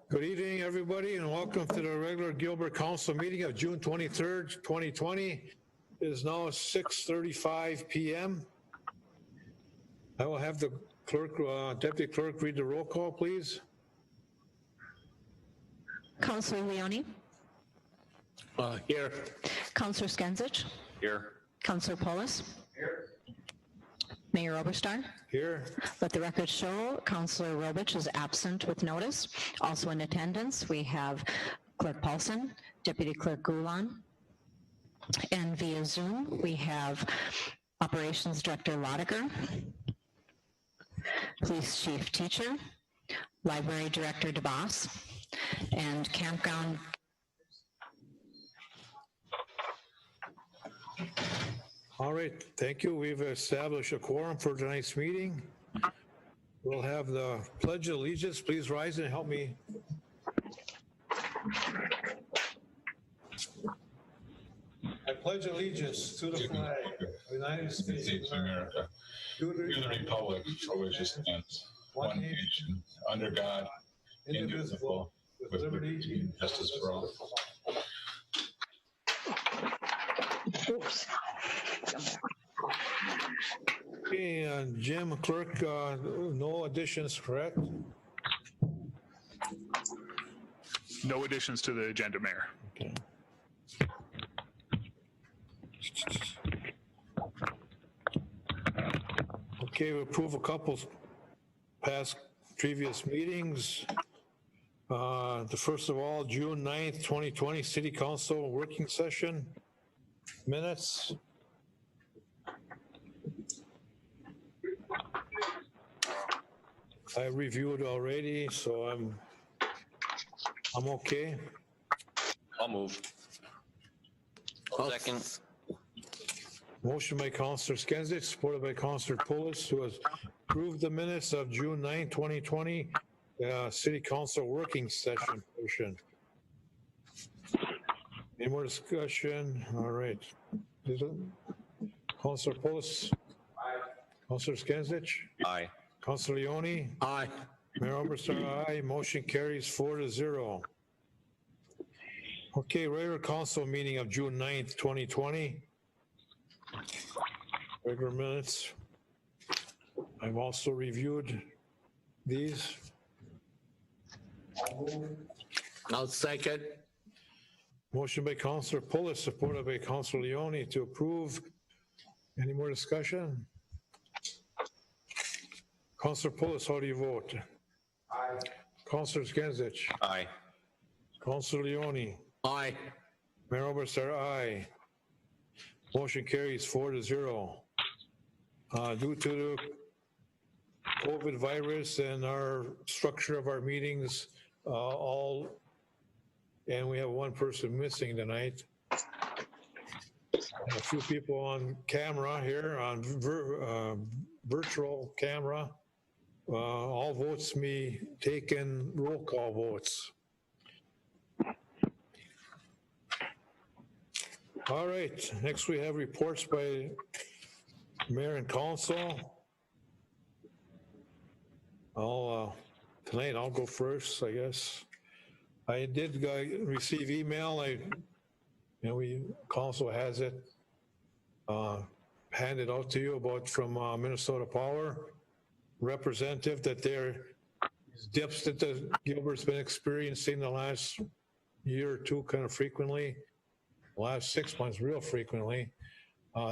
Good evening, everybody, and welcome to the regular Gilbert Council meeting of June 23rd, 2020. It is now 6:35 p.m. I will have the clerk, deputy clerk, read the roll call, please. Councillor Leone. Here. Councillor Skenzich. Here. Councillor Polis. Here. Mayor Oberstein. Here. Let the record show Councillor Robich is absent with notice. Also in attendance, we have Clerk Paulson, Deputy Clerk Gulan, and via Zoom, we have Operations Director Lodiger, Police Chief Teacher, Library Director DeBoss, and Campground. All right, thank you. We've established a quorum for tonight's meeting. We'll have the Pledge of Allegiance. Please rise and help me. I pledge allegiance to the flag of the United States of America, to the republic for which it stands, one nation, under God, indivisible, with liberty and justice for all. Oops. Okay, and Jim, clerk, no additions, correct? No additions to the agenda, Mayor. Okay. Okay, we approve a couple past previous meetings. The first of all, June 9th, 2020, City Council working session minutes. I reviewed already, so I'm okay. I'll move. Second. Motion by Councillor Skenzich, supported by Councillor Poulos, who has approved the minutes of June 9, 2020, City Council working session portion. Any more discussion? All right. Councillor Poulos? Aye. Councillor Skenzich? Aye. Councillor Leone? Aye. Mayor Oberstein, aye. Motion carries 4-0. Okay, regular council meeting of June 9th, 2020. Regular minutes. I've also reviewed these. I'll second. Motion by Councillor Poulos, supported by Councillor Leone to approve. Any more discussion? Councillor Poulos, how do you vote? Aye. Councillor Skenzich? Aye. Councillor Leone? Aye. Mayor Oberstein, aye. Motion carries 4-0. Due to the COVID virus and our structure of our meetings, and we have one person missing tonight. A few people on camera here, on virtual camera. All votes be taken roll call votes. All right, next we have reports by Mayor and Council. Tonight I'll go first, I guess. I did receive email. Council has it handed out to you from Minnesota Power representative that their dips that the Gilbert's been experiencing the last year or two kind of frequently. Last 6 months, real frequently.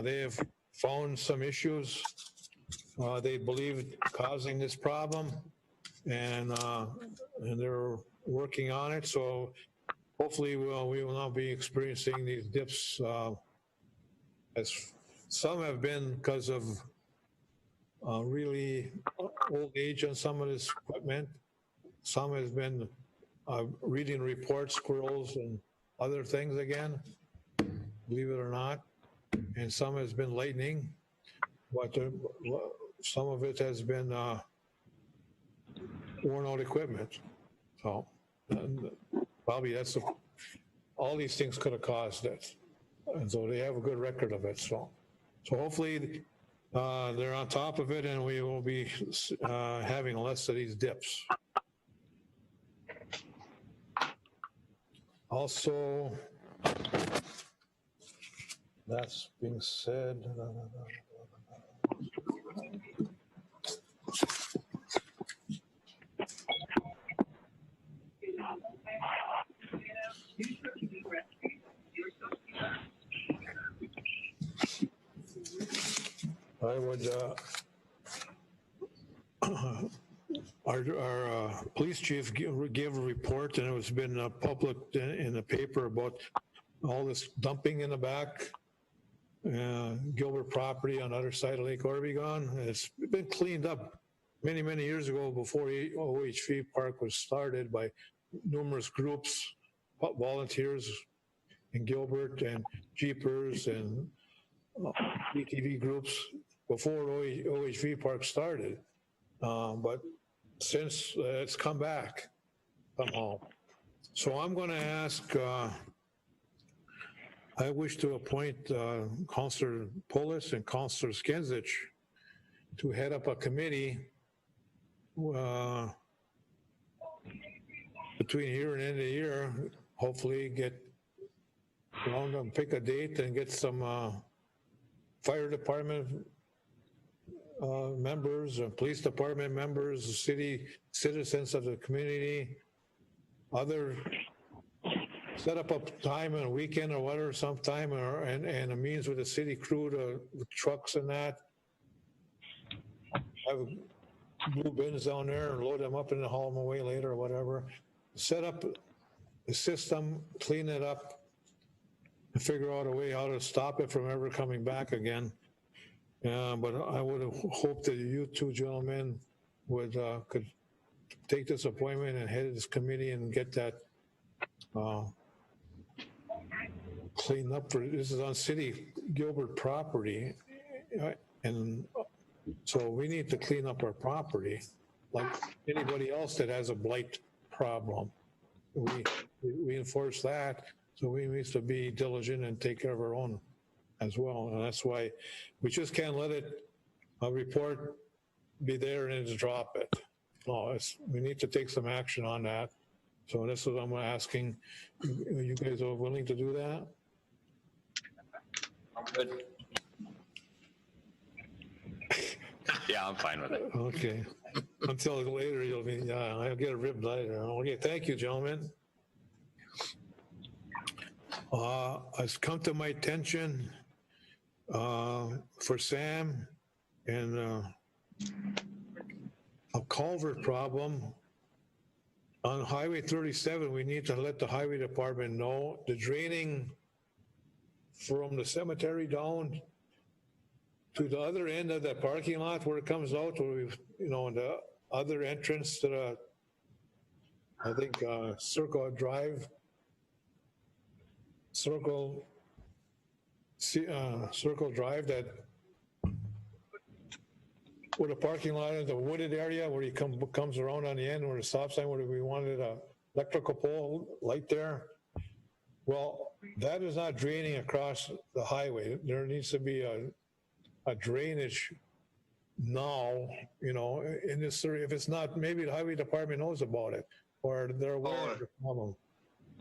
They have found some issues they believe causing this problem, and they're working on it. So hopefully we will not be experiencing these dips, as some have been because of really old age on some of this equipment. Some has been reading reports, squirrels, and other things again. Believe it or not, and some has been lightning, but some of it has been worn out equipment. So probably all these things could have caused it, and so they have a good record of it. So hopefully they're on top of it, and we will be having less of these dips. Also, that's being said. I would, our police chief gave a report, and it was been public in the paper about all this dumping in the back, Gilbert property on the other side of Lake Orbegon. It's been cleaned up many, many years ago before OHV Park was started by numerous groups, volunteers in Gilbert and Jeepers and ATV groups before OHV Park started. But since it's come back somehow. So I'm going to ask, I wish to appoint Councillor Polis and Councillor Skenzich to head up a committee between here and end of the year, hopefully get around them, pick a date and get some fire department members, police department members, city citizens of the community, other set up a time and a weekend or whatever sometime, and a means with the city crew to with trucks and that. Have blue bins down there and load them up and haul them away later or whatever. Set up the system, clean it up, and figure out a way how to stop it from ever coming back again. But I would have hoped that you two gentlemen would could take this appointment and head this committee and get that cleaned up. This is on city Gilbert property, and so we need to clean up our property like anybody else that has a blight problem. We enforce that, so we need to be diligent and take care of our own as well. And that's why we just can't let a report be there and just drop it. No, we need to take some action on that. So this is what I'm asking. You guys are willing to do that? Good. Yeah, I'm fine with it. Okay. Until later, you'll be, yeah, I'll get a rib later. Okay, thank you, gentlemen. It's come to my attention for Sam and a culvert problem on Highway 37. We need to let the highway department know the draining from the cemetery down to the other end of the parking lot where it comes out, where we, the other entrance to the, I think, Circle Drive, Circle Drive, that where the parking lot is, the wooded area where he comes around on the end where the stop sign, where we wanted a electrical pole light there. Well, that is not draining across the highway. There needs to be a drainage now, in this area. If it's not, maybe the highway department knows about it or they're aware of the problem.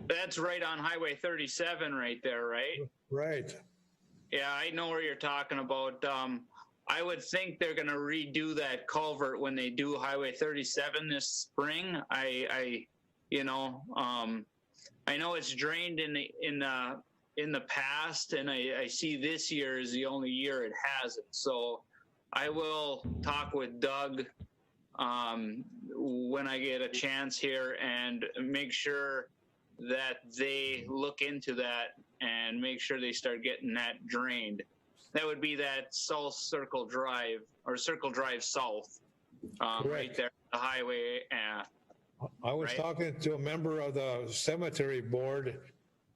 That's right on Highway 37 right there, right? Right. Yeah, I know where you're talking about. I would think they're going to redo that culvert when they do Highway 37 this spring. I know it's drained in the past, and I see this year is the only year it hasn't. So I will talk with Doug when I get a chance here and make sure that they look into that and make sure they start getting that drained. That would be that South Circle Drive, or Circle Drive South, right there, the highway. I was talking to a member of the cemetery board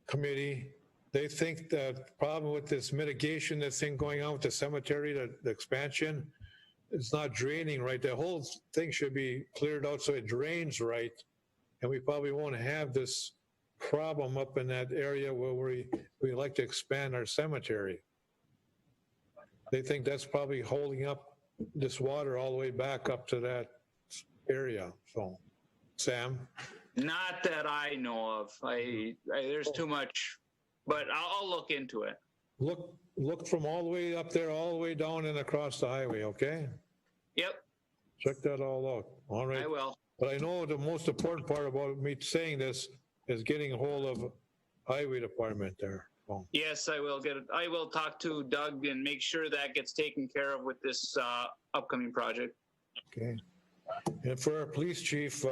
committee. They think the problem with this mitigation, this thing going on with the cemetery, the expansion, it's not draining right. The whole thing should be cleared out so it drains right. And we probably won't have this problem up in that area where we like to expand our cemetery. They think that's probably holding up this water all the way back up to that area. So, Sam? Not that I know of. There's too much, but I'll look into it. Look from all the way up there, all the way down and across the highway, okay? Yep, Check that all out, all right? I will. But I know the most important part about me saying this is getting a hold of highway department there. Oh, Yes, I will get it. I will talk to Doug and make sure that gets taken care of with this upcoming project. okay. And for our police chief,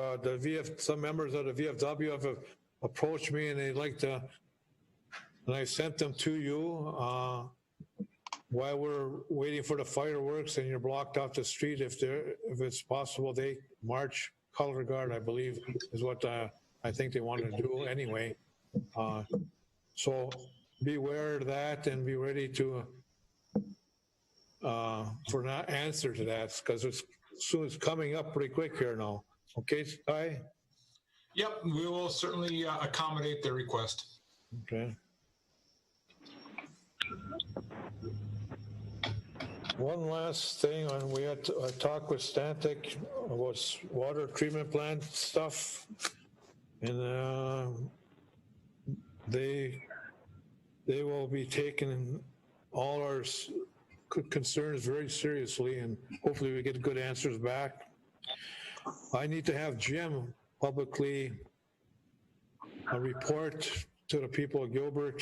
some members of the VFW have approached me and they'd like to, and I sent them to you while we're waiting for the fireworks and you're blocked off the street. If it's possible, they march color guard, I believe, is what I think they want to do anyway. So beware of that and be ready to for an answer to that, because it's coming up pretty quick here now. Okay, Ty? Yep, we will certainly accommodate the request. Okay. One last thing, we had a talk with Stantec about water treatment plant stuff, and they will be taking all our concerns very seriously, and hopefully we get good answers back. I need to have Jim publicly report to the people of Gilbert.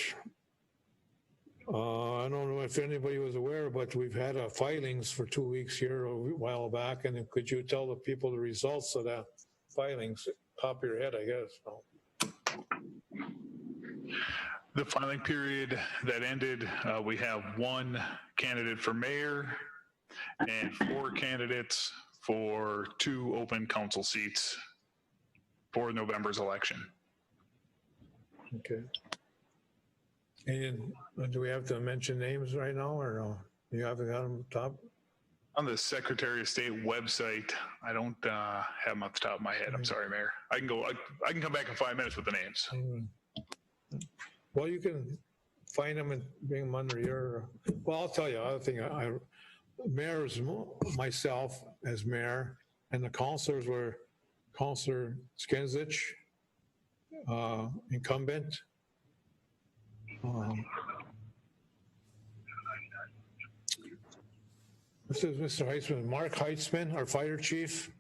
I don't know if anybody was aware, but we've had filings for 2 weeks here a while back, and could you tell the people the results of that filings? Top of your head, I guess. No. The filing period that ended, we have 1 candidate for mayor and 4 candidates for 2 open council seats for November's election. Okay. And do we have to mention names right now, or no? You haven't got them top? On the Secretary of State website, I don't have them off the top of my head. I'm sorry, Mayor. I can come back in 5 minutes with the names. Well, you can find them and bring them under your, well, I'll tell you, other thing, mayor's, myself as mayor, and the councilors were Councilor Skenzich, incumbent. This is Mr. Heitzman, Mark Heitzman, our fire chief,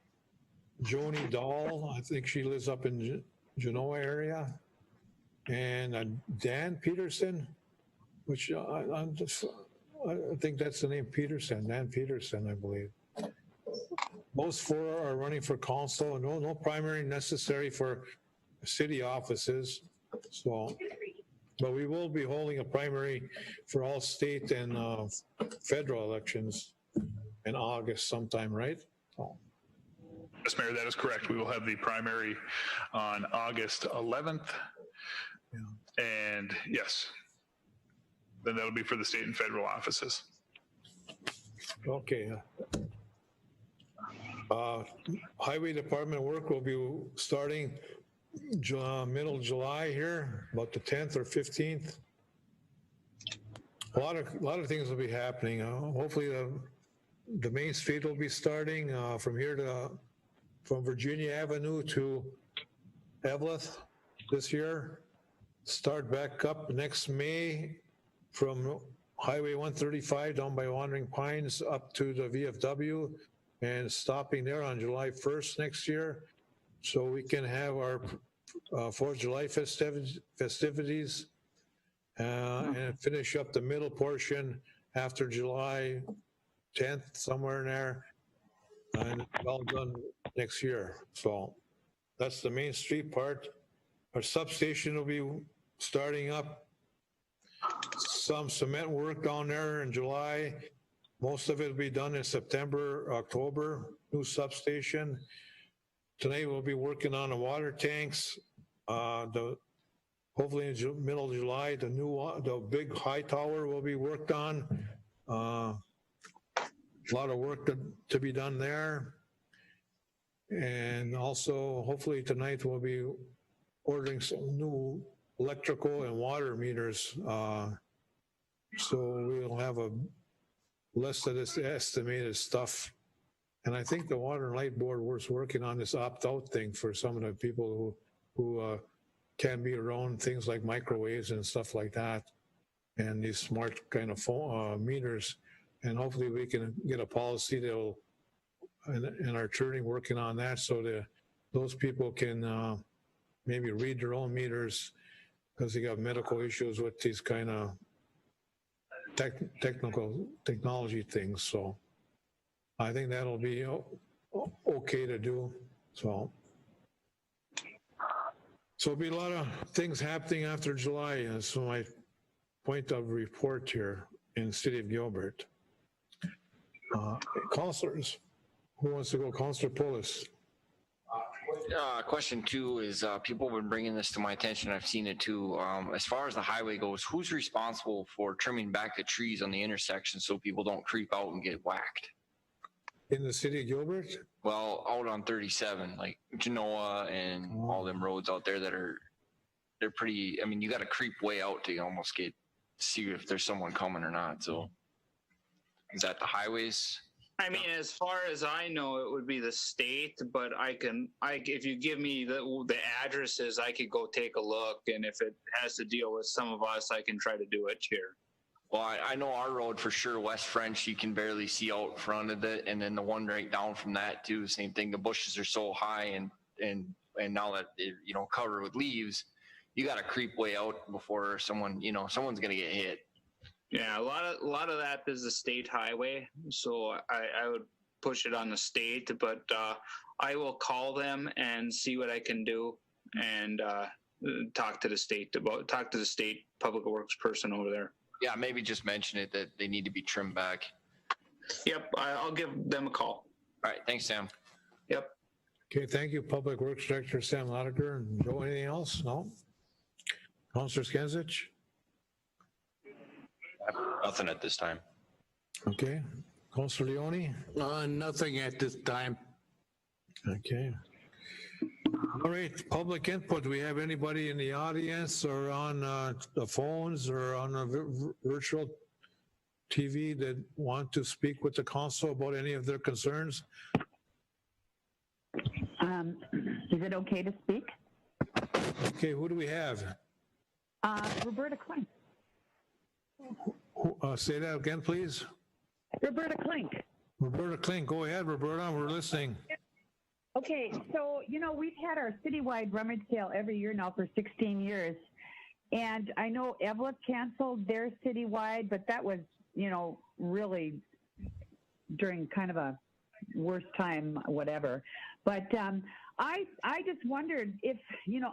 Joni Dahl, I think she lives up in Genoa area, and Dan Peterson, which I think that's the name, Peterson, Dan Peterson, I believe. Most 4 are running for council, and no primary necessary for city offices. So, but we will be holding a primary for all state and federal elections in August sometime, right? Oh. Yes, Mayor, that is correct. We will have the primary on August 11th. Yeah. And yes, then that'll be for the state and federal offices. Okay. Highway Department work will be starting middle July here, about the 10th or 15th. A lot of things will be happening. Hopefully the main street will be starting from here from Virginia Avenue to Eveleth this year. Start back up next May from Highway 135 down by Wandering Pines up to the VFW, and stopping there on July 1st next year, so we can have our 4th of July festivities and finish up the middle portion after July 10th, somewhere in there, and it's all done next year. So that's the main street part. Our substation will be starting up. Some cement work down there in July. Most of it will be done in September, October, new substation. Tonight we'll be working on the water tanks. Hopefully in middle of July, the big high tower will be worked on. A lot of work to be done there. And also, hopefully tonight we'll be ordering some new electrical and water meters. So we'll have a list of this estimated stuff. And I think the Water and Light Board was working on this opt-out thing for some of the people who who can be around things like microwaves and stuff like that, and these smart kind of phone, meters. And hopefully we can get a policy that'll, and our attorney working on that, so that those people can maybe read their own meters, because they got medical issues with these kind of technology things. So I think that'll be okay to do. So it'll be a lot of things happening after July. And so my point of report here in the city of Gilbert. Councilors, who wants to go? Councilor Poulos. Question two is people have been bringing this to my attention. I've seen it too. As far as the highway goes, who's responsible for trimming back the trees on the intersection so people don't creep out and get whacked? In the city of Gilbert? Well, out on 37, like Genoa and all them roads out there that they're pretty, I mean, you got to creep way out to almost see if there's someone coming or not. So is that the highways? I mean, as far as I know, it would be the state, but if you give me the addresses, I could go take a look. And if it has to deal with some of us, I can try to do it here. Well, I know our road for sure, West French, you can barely see out front of it. And then the one right down from that too, same thing. The bushes are so high and now that they're, covered with leaves, you got to creep way out before someone's going to get hit. Yeah, a lot of that is the state highway, so I would push it on the state, but I will call them and see what I can do, and talk to the state public works person over there. Yeah, maybe just mention it that they need to be trimmed back. Yep, I'll give them a call. All right, thanks, Sam. Yep. Okay, thank you, Public Works Director Sam Lotiger. And Joe, anything else? No? Councilor Skenzich? Nothing at this time. Okay. Councilor Leone? Nothing at this time. Okay. All right, public input. Do we have anybody in the audience or on the phones or on a virtual TV that want to speak with the council about any of their concerns? Is it okay to speak? Okay, who do we have? Roberta Klink. Say that again, please. Roberta Klink. Roberta Klink, go ahead, Roberta, we're listening. Okay, so, we've had our citywide rummage sale every year now for 16 years. And I know Evelyn canceled their citywide, but that was, really during kind of a worst time, whatever. But I just wondered if,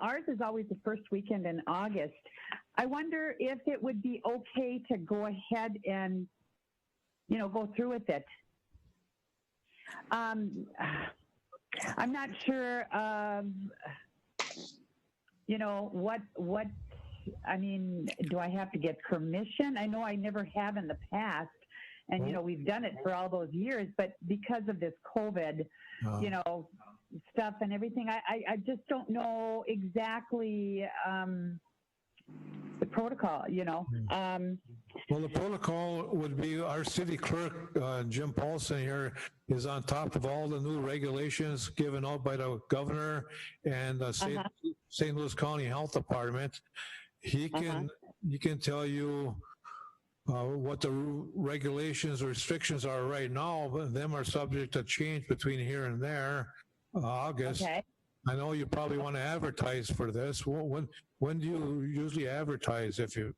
ours is always the first weekend in August. I wonder if it would be okay to go ahead and, go through with it. I'm not sure, what, I mean, do I have to get permission? I know I never have in the past. And, we've done it for all those years, but because of this COVID, stuff and everything, I just don't know exactly the protocol, Well, the protocol would be our city clerk, Jim Paulson here, is on top of all the new regulations given out by the governor and the St. Louis County Health Department. He can tell you what the regulations or restrictions are right now, but them are subject to change between here and there. August. Okay. I know you probably want to advertise for this. When do you usually advertise if you?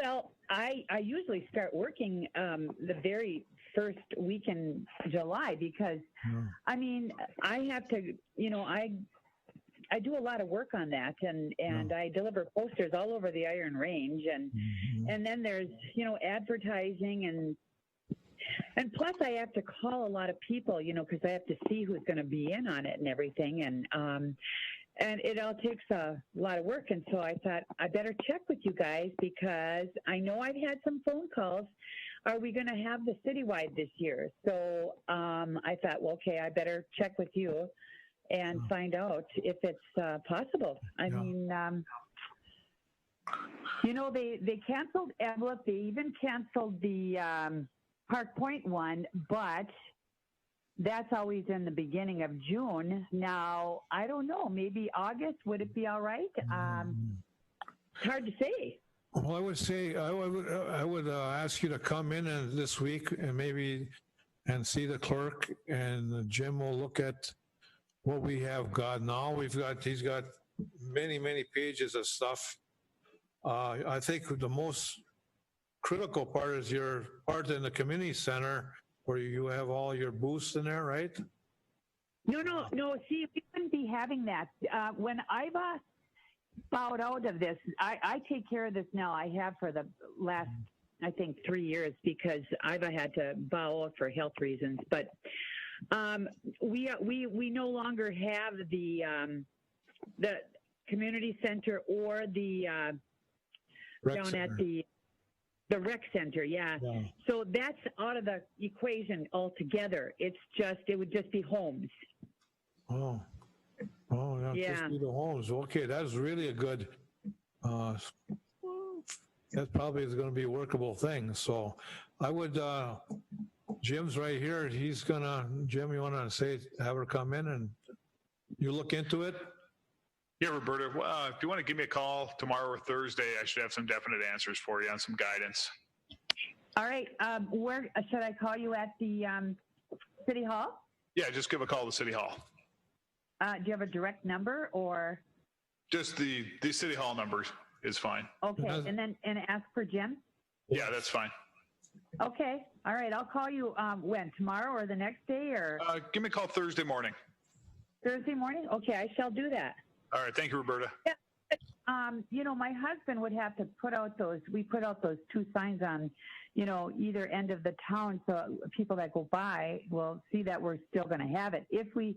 Well, I usually start working the very first week in July because, I mean, I have to, I do a lot of work on that and I deliver posters all over the Iron Range and then there's, advertising and plus I have to call a lot of people, because I have to see who's going to be in on it and everything. And it all takes a lot of work. And so I thought I better check with you guys because I know I've had some phone calls. Are we going to have the citywide this year? So I thought, well, okay, I better check with you and find out if it's possible. I mean, they canceled Evelyn. They even canceled the Park Point one, but that's always in the beginning of June. Now, I don't know, maybe August, would it be all right? It's hard to say. Well, I would say, I would ask you to come in this week and maybe, and see the clerk, and Jim will look at what we have got now. He's got many, many pages of stuff. I think the most critical part is your part in the community center where you have all your booths in there, right? No. See, we wouldn't be having that. When Iva bowed out of this, I take care of this now. I have for the last, I think, 3 years, because Iva had to bow out for health reasons. But we no longer have the community center or the down center. at the rec center, yeah. So that's out of the equation altogether. It would just be homes. Oh, yeah. Just be the homes. Okay, that's really a good, that probably is going to be a workable thing. So I would, Jim's right here. Jim, you want to have her come in and you look into it? Yeah, Roberta, if you want to give me a call tomorrow or Thursday, I should have some definite answers for you on some guidance. All right. Where should I call you, at the City Hall? Yeah, just give a call to City Hall. Do you have a direct number, or? Just the City Hall numbers is fine. Okay, and ask for Jim? Yeah, that's fine. Okay. All right. I'll call you when? Tomorrow or the next day, or? Give me a call Thursday morning. Thursday morning? Okay, I shall do that. All right. Thank you, Roberta. Yeah. My husband would have to put out those 2 signs on, either end of the town, so people that go by will see that we're still going to have it if we,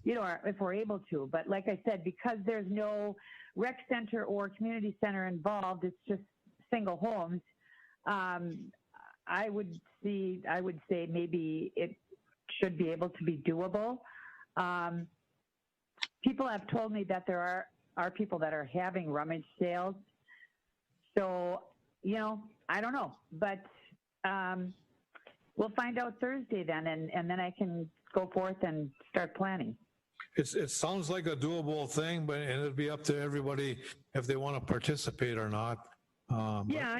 if we're able to. But like I said, because there's no rec center or community center involved, it's just single homes. I would say maybe it should be able to be doable. People have told me that there are people that are having rummage sales. So, I don't know, but we'll find out Thursday then, and then I can go forth and start planning. It sounds like a doable thing, and it'll be up to everybody if they want to participate or not. Yeah,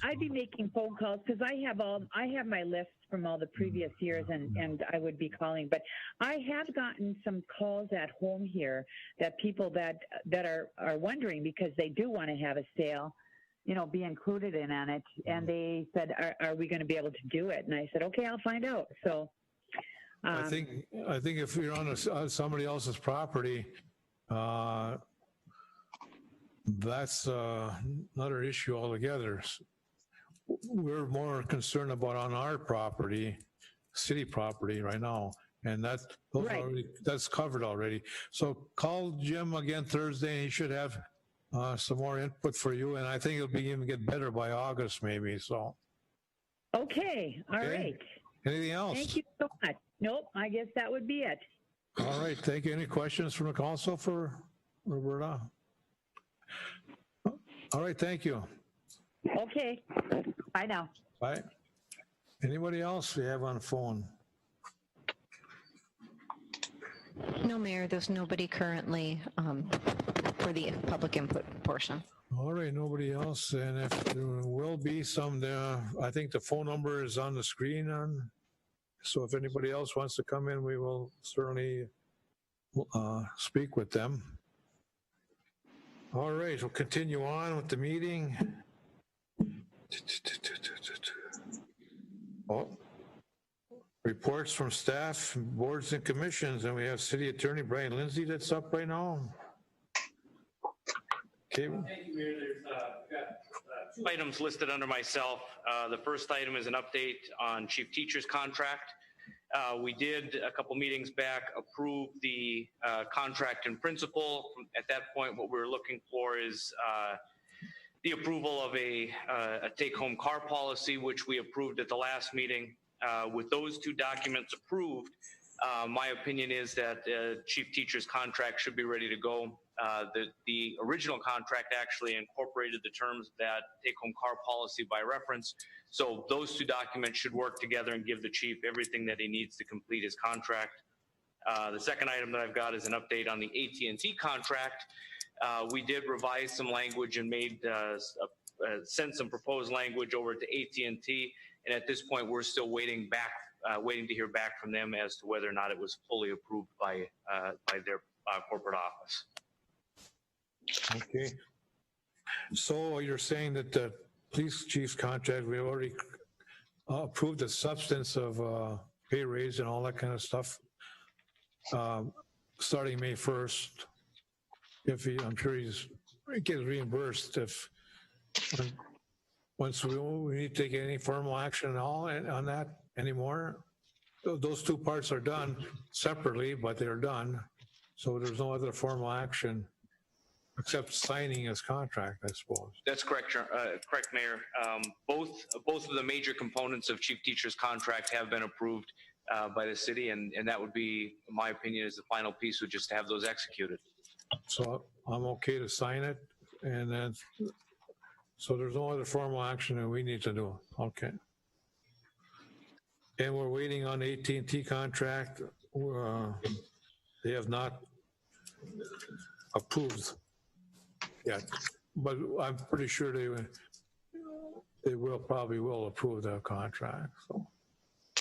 I'd be making phone calls, because I have my list from all the previous years, and I would be calling. But I have gotten some calls at home here that people that are wondering, because they do want to have a sale, be included in on it, and they said, "Are we going to be able to do it?" And I said, "Okay, I'll find out." So I think if you're on somebody else's property, that's another issue altogether. We're more concerned about on our property, city property right now, and that's covered already. So call Jim again Thursday, and he should have some more input for you, and I think it'll be even get better by August maybe. So. Okay. All right. Anything else? Thank you so much. Nope. I guess that would be it. All right. Thank you. Any questions from the council for Roberta? All right, thank you. Okay. Bye now. Bye. Anybody else we have on the phone? No, Mayor, there's nobody currently for the public input portion. All right, nobody else. And if there will be some, I think the phone number is on the screen. So if anybody else wants to come in, we will certainly speak with them. All right, we'll continue on with the meeting. Reports from staff, boards, and commissions, and we have City Attorney Brian Lindsay that's up right now. Okay. Thank you, Mayor. There's got 2 items listed under myself. The first item is an update on Chief Teacher's contract. We did, a couple meetings back, approve the contract in principle. At that point, what we were looking for is the approval of a take-home car policy, which we approved at the last meeting. With those 2 documents approved, my opinion is that Chief Teacher's contract should be ready to go. The original contract actually incorporated the terms of that take-home car policy by reference. So those two documents should work together and give the chief everything that he needs to complete his contract. The second item that I've got is an update on the AT&T contract. We did revise some language and sent some proposed language over to AT&T, and at this point we're still waiting to hear back from them as to whether or not it was fully approved by their corporate office. Okay. So you're saying that the police chief's contract, we already approved the substance of pay raise and all that kind of stuff, starting May 1st. I'm sure he gets reimbursed once we need to take any formal action at all on that anymore. Those two parts are done separately, but they're done. So there's no other formal action except signing his contract, I suppose. That's correct, correct, Mayor. Both of the major components of Chief Teacher's contract have been approved by the city, and that would be, in my opinion, is the final piece, would just have those executed. So I'm okay to sign it, and then, so there's no other formal action that we need to do. Okay. And we're waiting on the AT&T contract. They have not approved yet, but I'm pretty sure they probably will approve the contract. So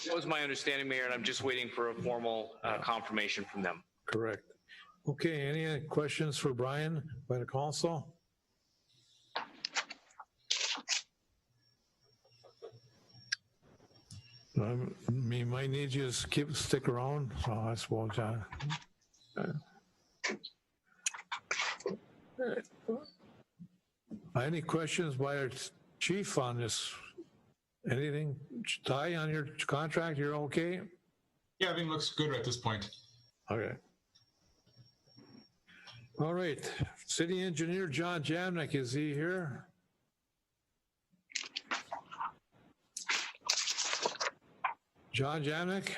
that was my understanding, Mayor, and I'm just waiting for a formal confirmation from them. Correct. Okay, any questions for Brian by the council? We might need you to stick around, so I suppose. Any questions by our chief on this? Anything? Ty, on your contract, you're okay? Yeah, everything looks good at this point. Okay. All right. City Engineer John Jamnick, is he here? John Jamnick?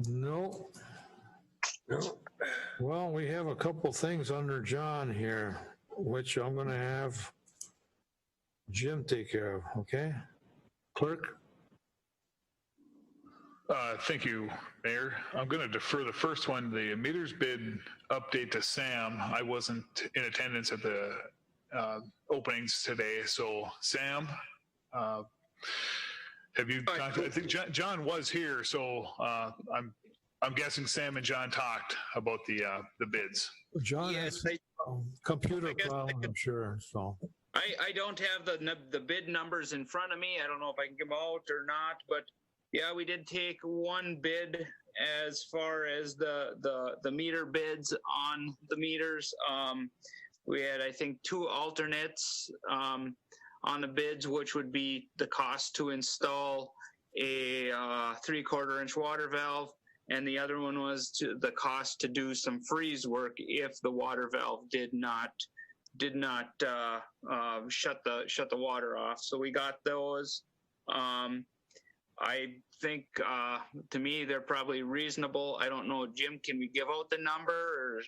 No. No. Well, we have a couple things under John here, which I'm going to have Jim take care of, okay? Clerk? Thank you, Mayor. I'm going to defer the first one, the meters bid update to Sam. I wasn't in attendance at the openings today. So Sam, have you talked? I think John was here, so I'm guessing Sam and John talked about the bids. John has computer problem, I'm sure. So I don't have the bid numbers in front of me. I don't know if I can give them out or not, but yeah, we did take one bid as far as the meter bids on the meters. We had, I think, 2 alternates on the bids, which would be the cost to install a 3/4 inch water valve, and the other one was the cost to do some freeze work if the water valve did not shut the water off. So we got those. I think to me they're probably reasonable. I don't know, Jim, can we give out the number,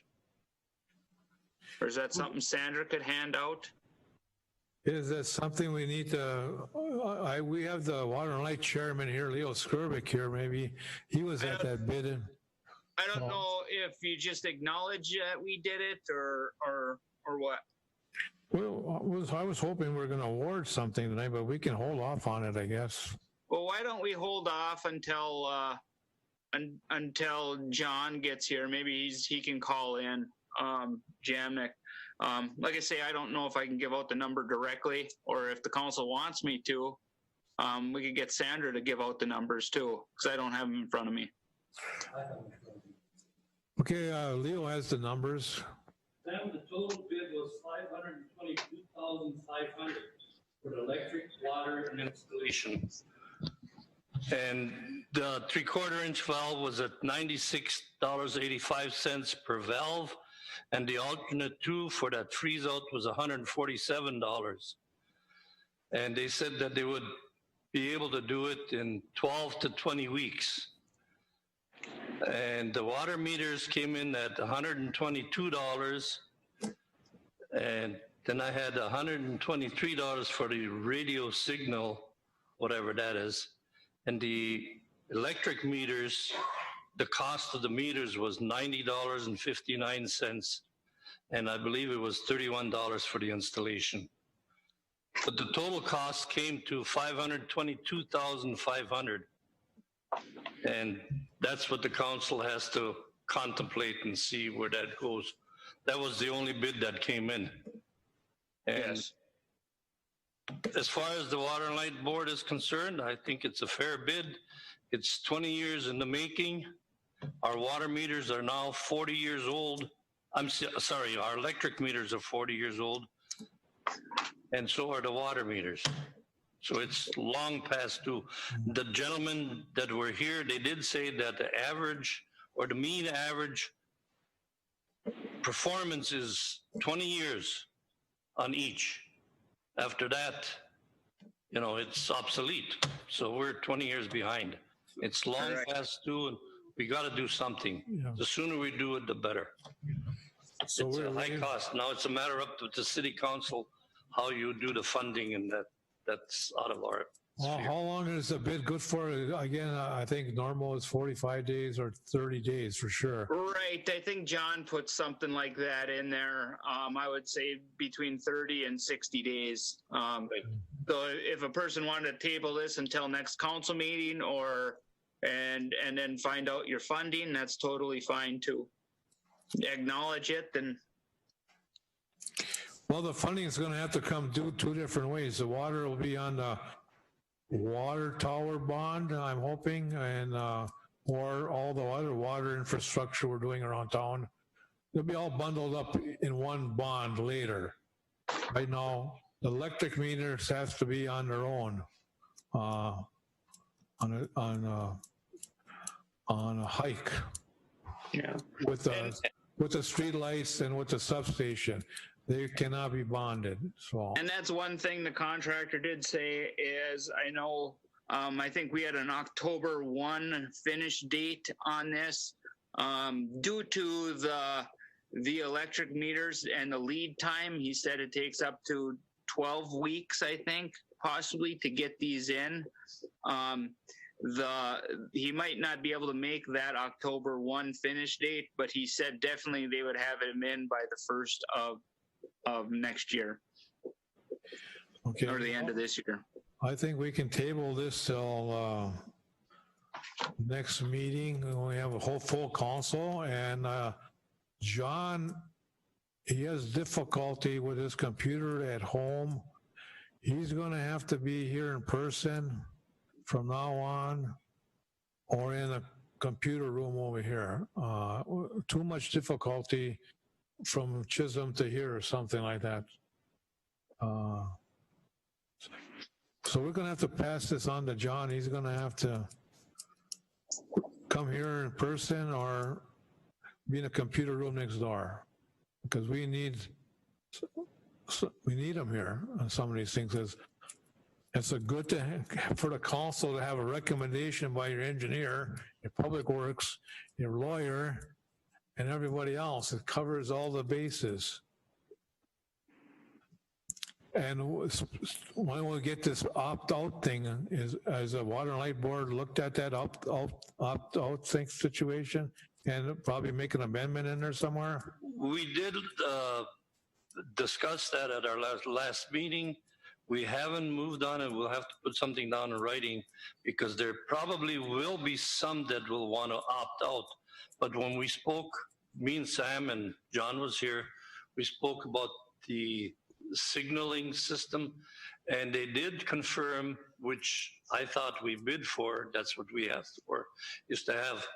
or is that something Sandra could hand out? Is that something we need to, we have the Water and Light Chairman here, Leo Skirvik here, maybe he was at that bid. I don't know if you just acknowledge that we did it or what. Well, I was hoping we were going to award something tonight, but we can hold off on it, I guess. Well, why don't we hold off until John gets here? Maybe he can call in, Jamnick. Like I say, I don't know if I can give out the number directly, or if the council wants me to, we could get Sandra to give out the numbers too, because I don't have them in front of me. Okay, Leo has the numbers. Sam, the total bid was $522,500 for the electric, water, and installation. And the 3/4 inch valve was at $96.85 per valve. And the alternate 2 for that freeze out was $147. And they said that they would be able to do it in 12 to 20 weeks. And the water meters came in at $122. And then I had $123 for the radio signal, whatever that is. And the electric meters, the cost of the meters was $90.59. And I believe it was $31 for the installation. But the total cost came to $522,500. And that's what the council has to contemplate and see where that goes. That was the only bid that came in. And Yes. as far as the Water and Light Board is concerned, I think it's a fair bid. It's 20 years in the making. Our water meters are now 40 years old. Sorry, our electric meters are 40 years old. And so are the water meters. So it's long past due. The gentlemen that were here, they did say that the average or the mean average performance is 20 years on each. After that, you know, it's obsolete. So we're 20 years behind. It's long past due, and we got to do something. Yeah. The sooner we do it, the better. So It's we're a high waiting- cost. Now it's a matter up to the city council how you do the funding, and that's out of our Well, how long is the bid good for? Again, I think normal is 45 days or 30 days for sure. Right. I think John put something like that in there. I would say between 30 and 60 days. So if a person wanted to table this until next council meeting and then find out your funding, that's totally fine too. Acknowledge it, then. Well, the funding is going to have to come two different ways. The water will be on the water tower bond, I'm hoping, and or all the other water infrastructure we're doing around town. They'll be all bundled up in one bond later. Right now, the electric meters have to be on their own, on a hike. Yeah. With the street lights and with the substation. They cannot be bonded, so. And that's one thing the contractor did say is, I know, I think we had an October 1 finish date on this. Due to the electric meters and the lead time, he said it takes up to 12 weeks, I think, possibly to get these in. He might not be able to make that October 1 finish date, but he said definitely they would have him in by the 1st of next year. Okay. Or the end of this year. I think we can table this till next meeting when we have a whole full council. And John, he has difficulty with his computer at home. He's going to have to be here in person from now on, or in a computer room over here. Too much difficulty from Chisholm to here or something like that. So we're gonna have to pass this on to John. He's gonna have to come here in person or be in a computer room next door, because we need him here on some of these things. It's a good for the council to have a recommendation by your engineer, your public works, your lawyer, and everybody else. It covers all the bases. And when we get this opt-out thing, as a Water and Light Board looked at that opt-out thing situation and probably make an amendment in there somewhere? We did discuss that at our last meeting. We haven't moved on, and we'll have to put something down in writing, because there probably will be some that will want to opt out. But when we spoke, me and Sam and John was here, we spoke about the signaling system, and they did confirm, which I thought we bid for, that's what we asked for, is to have,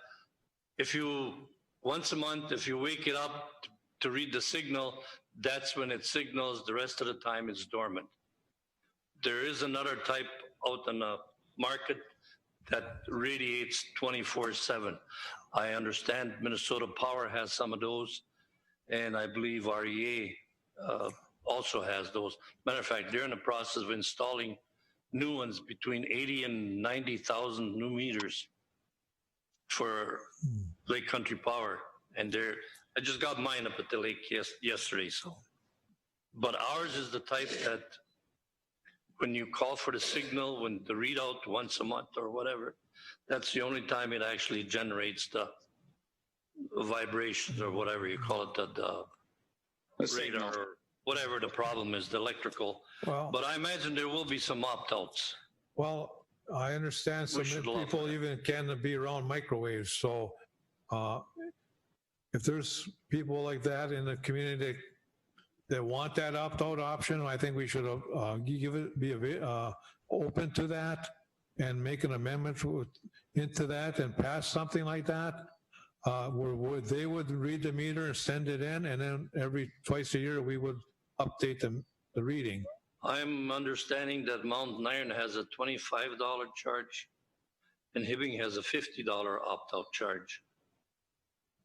once a month, if you wake it up to read the signal, that's when it signals. The rest of the time it's dormant. There is another type out on the market that radiates 24/7. I understand Minnesota Power has some of those, and I believe REA also has those. Matter of fact, they're in the process of installing new ones, between 80 and 90,000 new meters for Lake Country Power, and I just got mine up at the lake yesterday. So, but ours is the type that when you call for the signal, when the readout once a month or whatever, that's the only time it actually generates the vibrations or whatever you call it, the radar or whatever the problem is, the electrical. Well, But I imagine there will be some opt-outs. well, I understand some should love people that. even can't be around microwaves. So if there's people like that in the community that want that opt-out option, I think we should be open to that and make an amendment into that and pass something like that, where they would read the meter and send it in, and then twice a year we would update the reading. I'm understanding that Mountain Iron has a $25 charge and Hibbing has a $50 opt-out charge.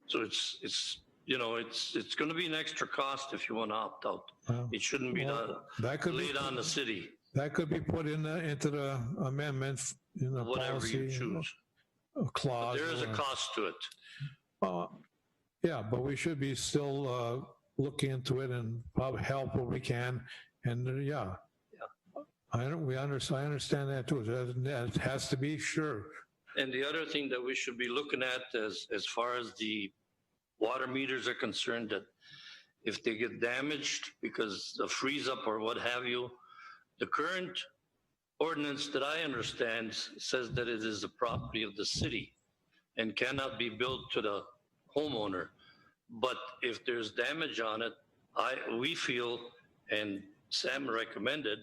So it's going to be an extra cost if you want to opt out. It shouldn't be laid on the city. That could be put into the amendment in the Whatever policy you choose. Clause. But there is a cost to it. Yeah, but we should be still looking into it and probably help where we can. And I understand that too. It has to be sure. And the other thing that we should be looking at as far as the water meters are concerned, that if they get damaged because of freeze up or what have you, the current ordinance that I understand says that it is the property of the city and cannot be billed to the homeowner. But if there's damage on it, we feel, and Sam recommended,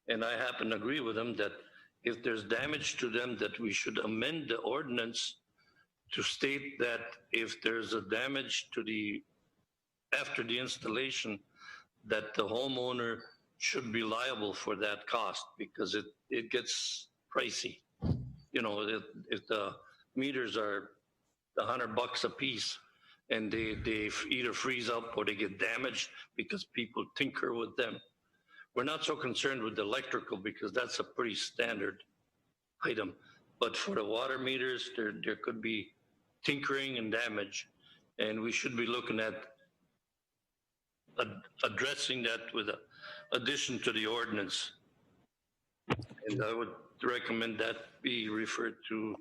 and I happen to agree with him, that if there's damage to them, that we should amend the ordinance to state that if there's a damage to after the installation, that the homeowner should be liable for that cost, because it gets pricey. You know, if the meters are $100 a piece and they either freeze up or they get damaged because people tinker with them. We're not so concerned with the electrical because that's a pretty standard item. But for the water meters, there could be tinkering and damage, and we should be looking at addressing that with an addition to the ordinance. And I would recommend that be referred to.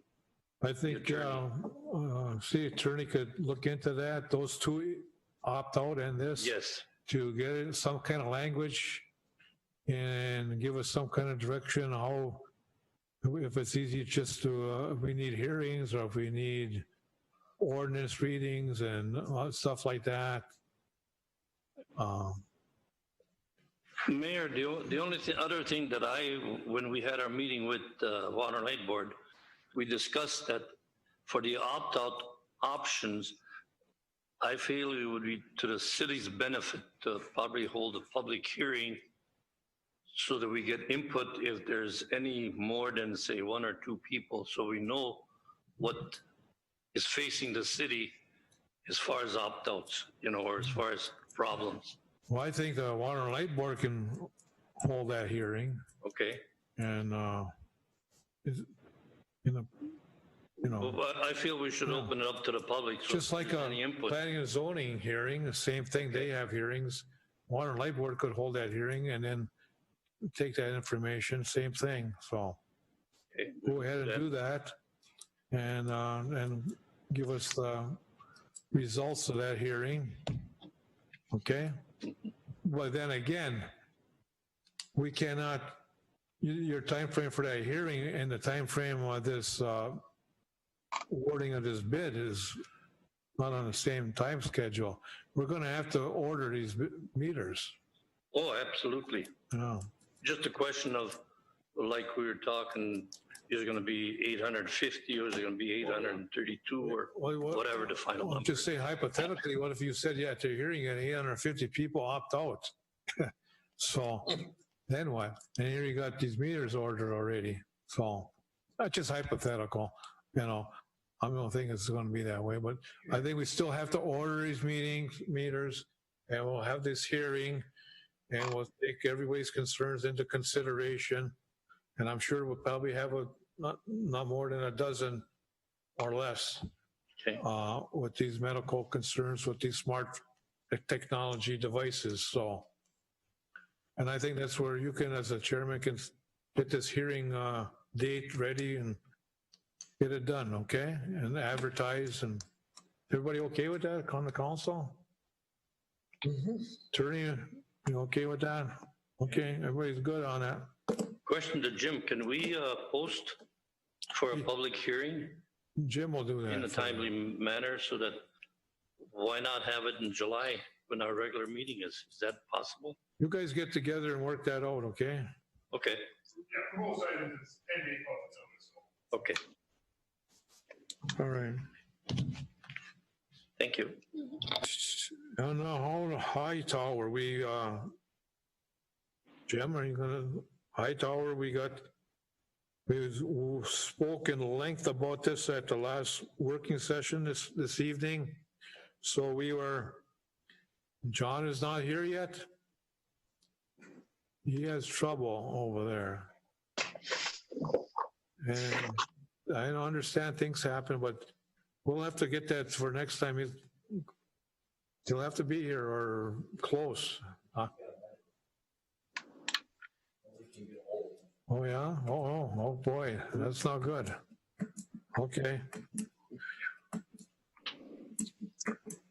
I think city attorney could look into that, those two, opt out and this. Yes. To get some kind of language and give us some kind of direction how, if it's easy just to, if we need hearings or if we need ordinance readings and stuff like that. Mayor, the only other thing that when we had our meeting with the Water and Light Board, we discussed that for the opt-out options, I feel it would be to the city's benefit to probably hold a public hearing so that we get input if there's any more than, say, one or two people, so we know what is facing the city as far as opt-outs, or as far as problems. Well, I think the Water and Light Board can hold that hearing. Okay. And, But I feel we should open it up to the public. So just like a any input. planning and zoning hearing, the same thing, they have hearings. Water and Light Board could hold that hearing and then take that information, same thing. So go ahead and do that and give us the results of that hearing. Okay? But then again, we cannot, your time frame for that hearing and the time frame of this awarding of this bid is not on the same time schedule. We're going to have to order these meters. Oh, absolutely. Yeah. Just a question of, like we were talking, is it going to be 850 or is it going to be 832 or whatever the final number? Just say hypothetically, what if you said, at the hearing and 850 people opt out? So then what? And here you got these meters ordered already. So that's just hypothetical. I don't think it's going to be that way, but I think we still have to order these meters, and we'll have this hearing, and we'll take everybody's concerns into consideration. And I'm sure we'll probably have not more than a dozen or less Okay. with these medical concerns, with these smart technology devices. So, and I think that's where you can, as a chairman, can get this hearing date ready and get it done, okay? And advertise. And everybody okay with that on the council? Attorney, you okay with that? Okay, everybody's good on that. Question to Jim, can we post for a public hearing Jim will do that. in a timely manner so that, why not have it in July when our regular meeting is? Is that possible? You guys get together and work that out, okay? Okay, Yeah, for both items, it's 10-day public notice. okay. All right. Thank you. On the whole high tower, we, Jim, are you gonna, high tower, we spoke in length about this at the last working session this evening. So John is not here yet. He has trouble over there. And I don't understand things happen, but we'll have to get that for next time. He'll have to be here or close. Oh, yeah? Oh, boy. That's not good. Okay.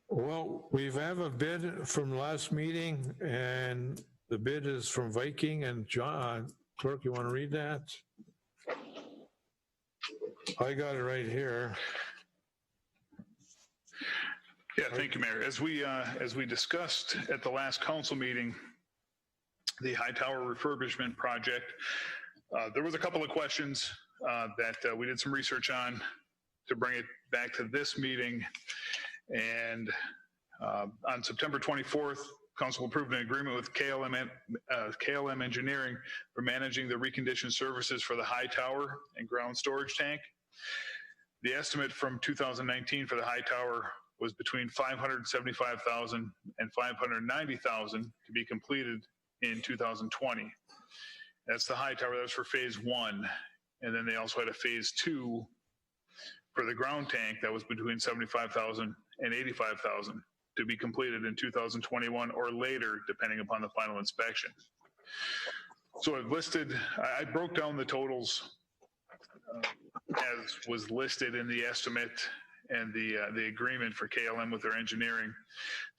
Well, we have a bid from last meeting, and the bid is from Viking. And John, clerk, you want to read that? I got it right here. Yeah, thank you, Mayor. As we discussed at the last council meeting, the high tower refurbishment project, there was a couple of questions that we did some research on to bring it back to this meeting. And on September 24th, council approved an agreement with KLM Engineering for managing the reconditioned services for the high tower and ground storage tank. The estimate from 2019 for the high tower was between $575,000 and $590,000 to be completed in 2020. That's the high tower. That was for phase 1. And then they also had a phase 2 for the ground tank that was between $75,000 and $85,000 to be completed in 2021 or later, depending upon the final inspection. So I've listed, I broke down the totals as was listed in the estimate and the agreement for KLM with their engineering.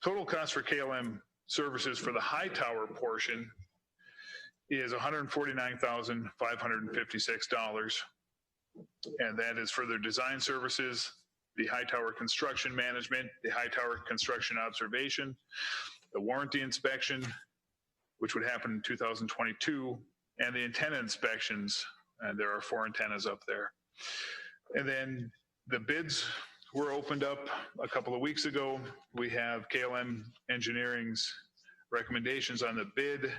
Total cost for KLM services for the high tower portion is $149,556. And that is for their design services, the high tower construction management, the high tower construction observation, the warranty inspection, which would happen in 2022, and the antenna inspections. And there are 4 antennas up there. And then the bids were opened up a couple of weeks ago. We have KLM Engineering's recommendations on the bid.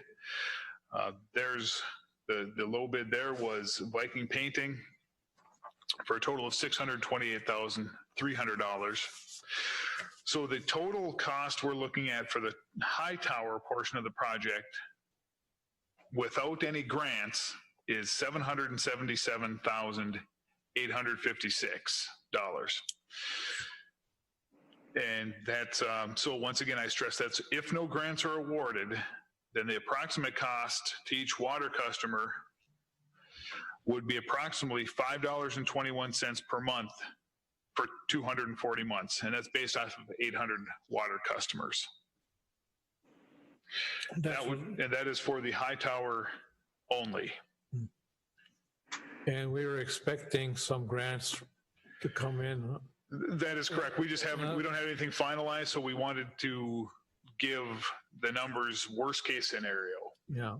There's the low bid there was Viking Painting for a total of $628,300. So the total cost we're looking at for the high tower portion of the project without any grants is $777,856. And that's, so once again, I stress that's if no grants are awarded, then the approximate cost to each water customer would be approximately $5.21 per month for 240 months. And that's based off of 800 water customers. And that is for the high tower only. And we were expecting some grants to come in. That is correct. We just haven't, we don't have anything finalized, so we wanted to give the numbers worst case scenario. Yeah.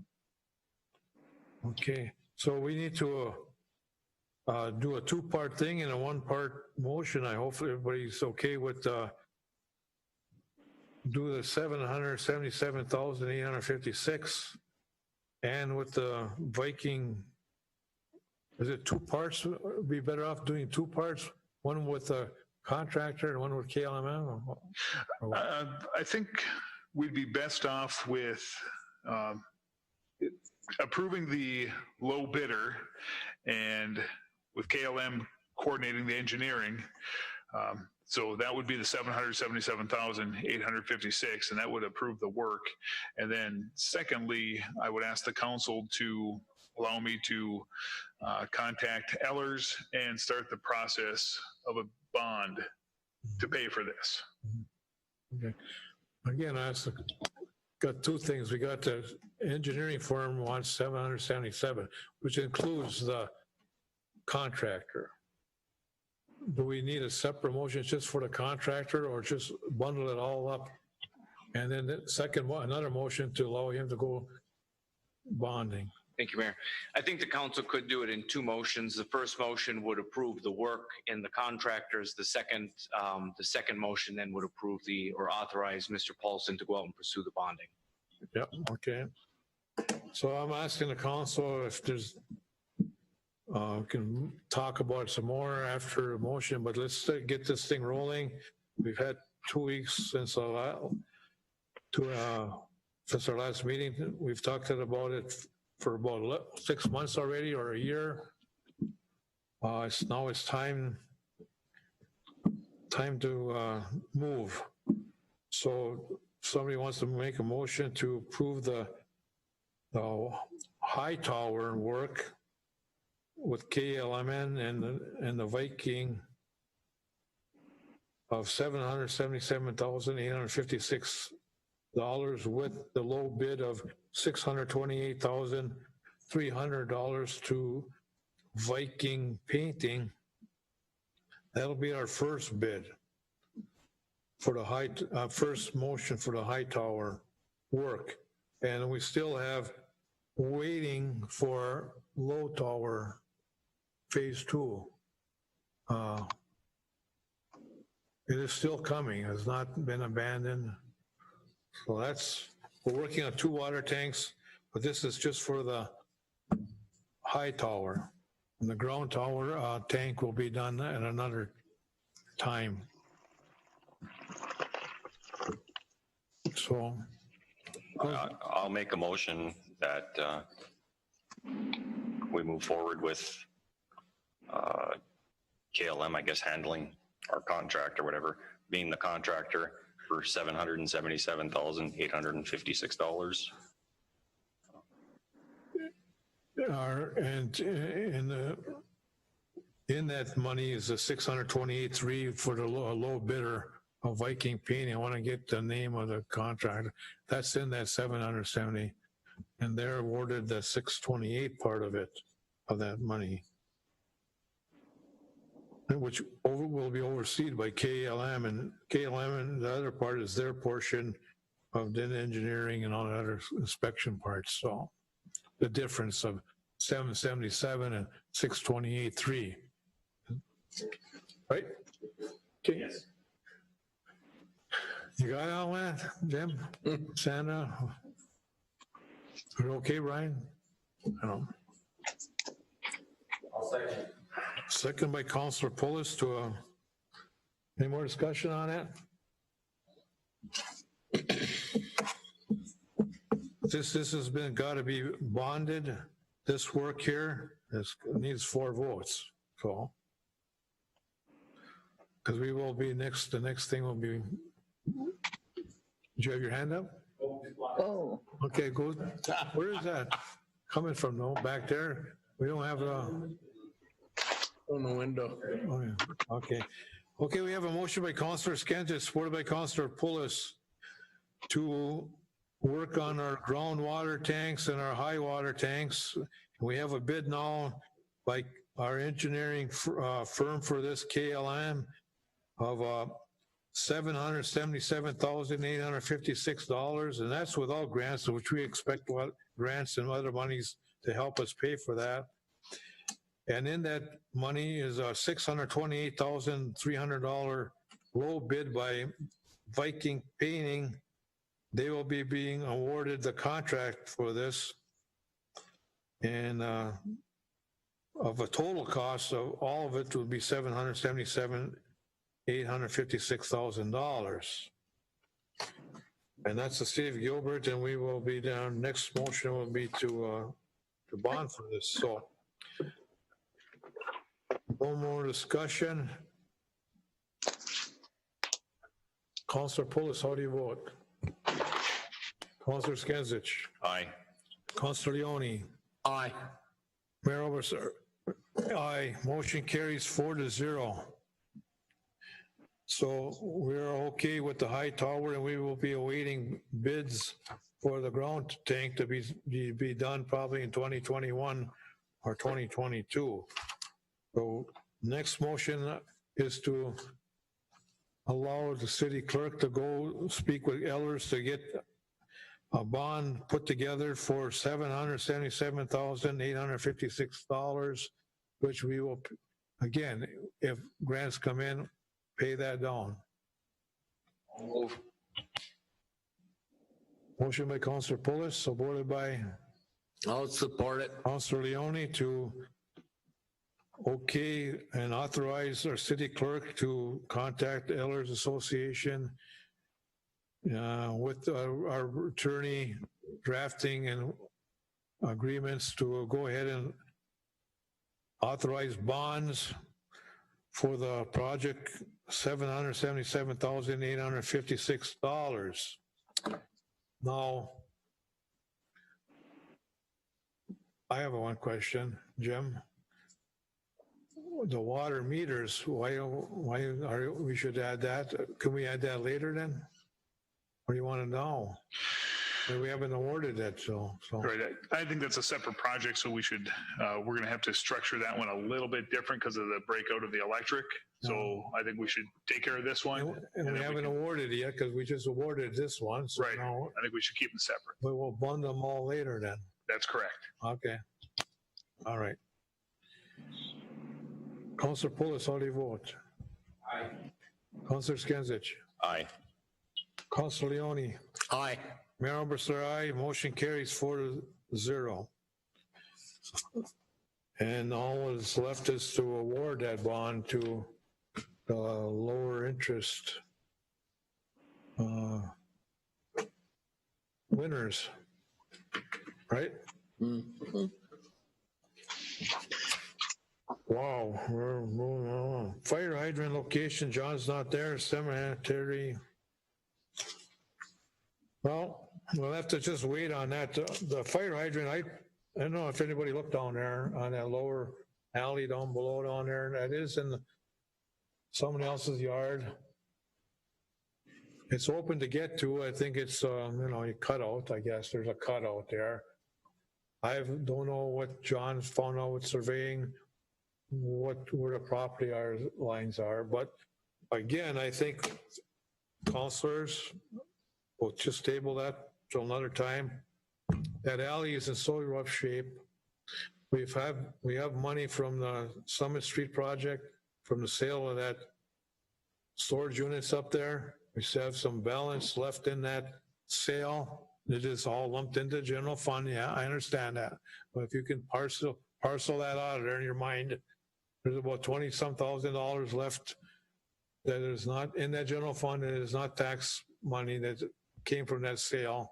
Okay, so we need to do a 2-part thing and a 1-part motion. I hope everybody's okay with do the $777,856 and with the Viking. Is it 2 parts? Be better off doing 2 parts, one with the contractor and one with KLM? I think we'd be best off with approving the low bidder and with KLM coordinating the engineering So that would be the 777,856, and that would approve the work. And then secondly, I would ask the council to allow me to contact Ellers and start the process of a bond to pay for this. Okay. Again, got two things. We got the engineering firm wants 777, which includes the contractor. Do we need a separate motion just for the contractor, or just bundle it all up? And then the second one, another motion to allow him to go bonding. Thank you, Mayor. I think the council could do it in two motions. The first motion would approve the work in the contractors. The second motion then would approve or authorize Mr. Paulson to go out and pursue the bonding. Yep, okay. So I'm asking the council if there's, can talk about it some more after the motion, but let's get this thing rolling. We've had 2 weeks since our last meeting. We've talked about it for about 6 months already, or a year. Now it's time to move. So somebody wants to make a motion to approve the high tower work with KLMN and the Viking of $777,856 with the low bid of $628,300 to Viking Painting. That'll be our first bid for the first motion for the high tower work. And we still have waiting for low tower phase 2. It is still coming. It has not been abandoned. So we're working on 2 water tanks, but this is just for the high tower. And the ground tower tank will be done at another time. So I'll make a motion that we move forward with KLM, I guess, handling our contract or whatever, being the contractor for $777,856. And in that money is the $628,300 for the low bidder of Viking Painting. I want to get the name of the contractor. That's in that 770, and they're awarded the 628 part of it, of that money, which will be overseen by KLM, and the other part is their portion of the engineering and all the other inspection parts. So the difference of 777 and 628.3, right? Okay. Yes. You got all that, Jim? Sandra? Are you okay, Brian? I don't know. I'll second. Second by Councilor Pulis to any more discussion on that? This has been got to be bonded. This work here needs 4 votes. So, because we will be next. The next thing will be. Did you have your hand up? Oh. Okay, go. Where is that coming from? No, back there. We don't have a. On the window. Oh, yeah. Okay. Okay, we have a motion by Councilor Skenzis, supported by Councilor Pulis, to work on our groundwater tanks and our high water tanks. We have a bid now by our engineering firm for this, KLM, of $777,856, and that's without grants, which we expect grants and other monies to help us pay for that. And in that money is a $628,300 low bid by Viking Painting. They will be being awarded the contract for this, and of a total cost of all of it would be $777,856,000. And that's the city of Gilbert, and we will be down. Next motion will be to bond for this. So. No more discussion. Counselor Pulis, how do you vote? Counselor Skinsich, Aye. Counselor Leone, Aye. Mayor Oberstar, aye. Motion carries 4-0. So we're okay with the high tower, and we will be awaiting bids for the ground tank to be done probably in 2021 or 2022. So next motion is to allow the city clerk to go speak with Ellers to get a bond put together for $777,856, which we will, again, if grants come in, pay that down. Move. Motion by Councilor Pulis, supported by I'll support it. Councilor Leone to okay and authorize our city clerk to contact Ellers Association with our attorney drafting and agreements to go ahead and authorize bonds for the project, $777,856. Now, I have one question, Jim. The water meters, why are we should add that? Can we add that later then? Or do you want to know? We haven't awarded it, so. Right. I think that's a separate project, so we should, we're going to have to structure that one a little bit different because of the breakout of the electric. So I think we should take care of this one. And we haven't awarded it yet because we just awarded this one. So right. Now, I think we should keep them separate. But we'll bundle them all later then. That's correct. Okay. All right. Councilor Pulis, how do you vote? Aye. Councilor Skinsich. Aye. Councilor Leone. Aye. Mayor Oberstar, aye. Motion carries 4-0. And all that's left is to award that bond to the lower interest winners, right? Mm-hmm. Wow, we're moving on. Fire hydrant location, John's not there, cemetery. Well, we'll have to just wait on that. The fire hydrant, I don't know if anybody looked down there on that lower alley down below down there. That is in someone else's yard. It's open to get to. I think it's, a cutout, I guess. There's a cutout there. I don't know what John's found out with surveying, where the property lines are. But again, I think councilors will just table that till another time. That alley is in so rough shape. We have money from the Summit Street project, from the sale of that storage units up there. We still have some balance left in that sale. It is all lumped into general fund. Yeah, I understand that. But if you can parcel that out of there in your mind, there's about $20-some thousand left that is not in that general fund, and it is not tax money that came from that sale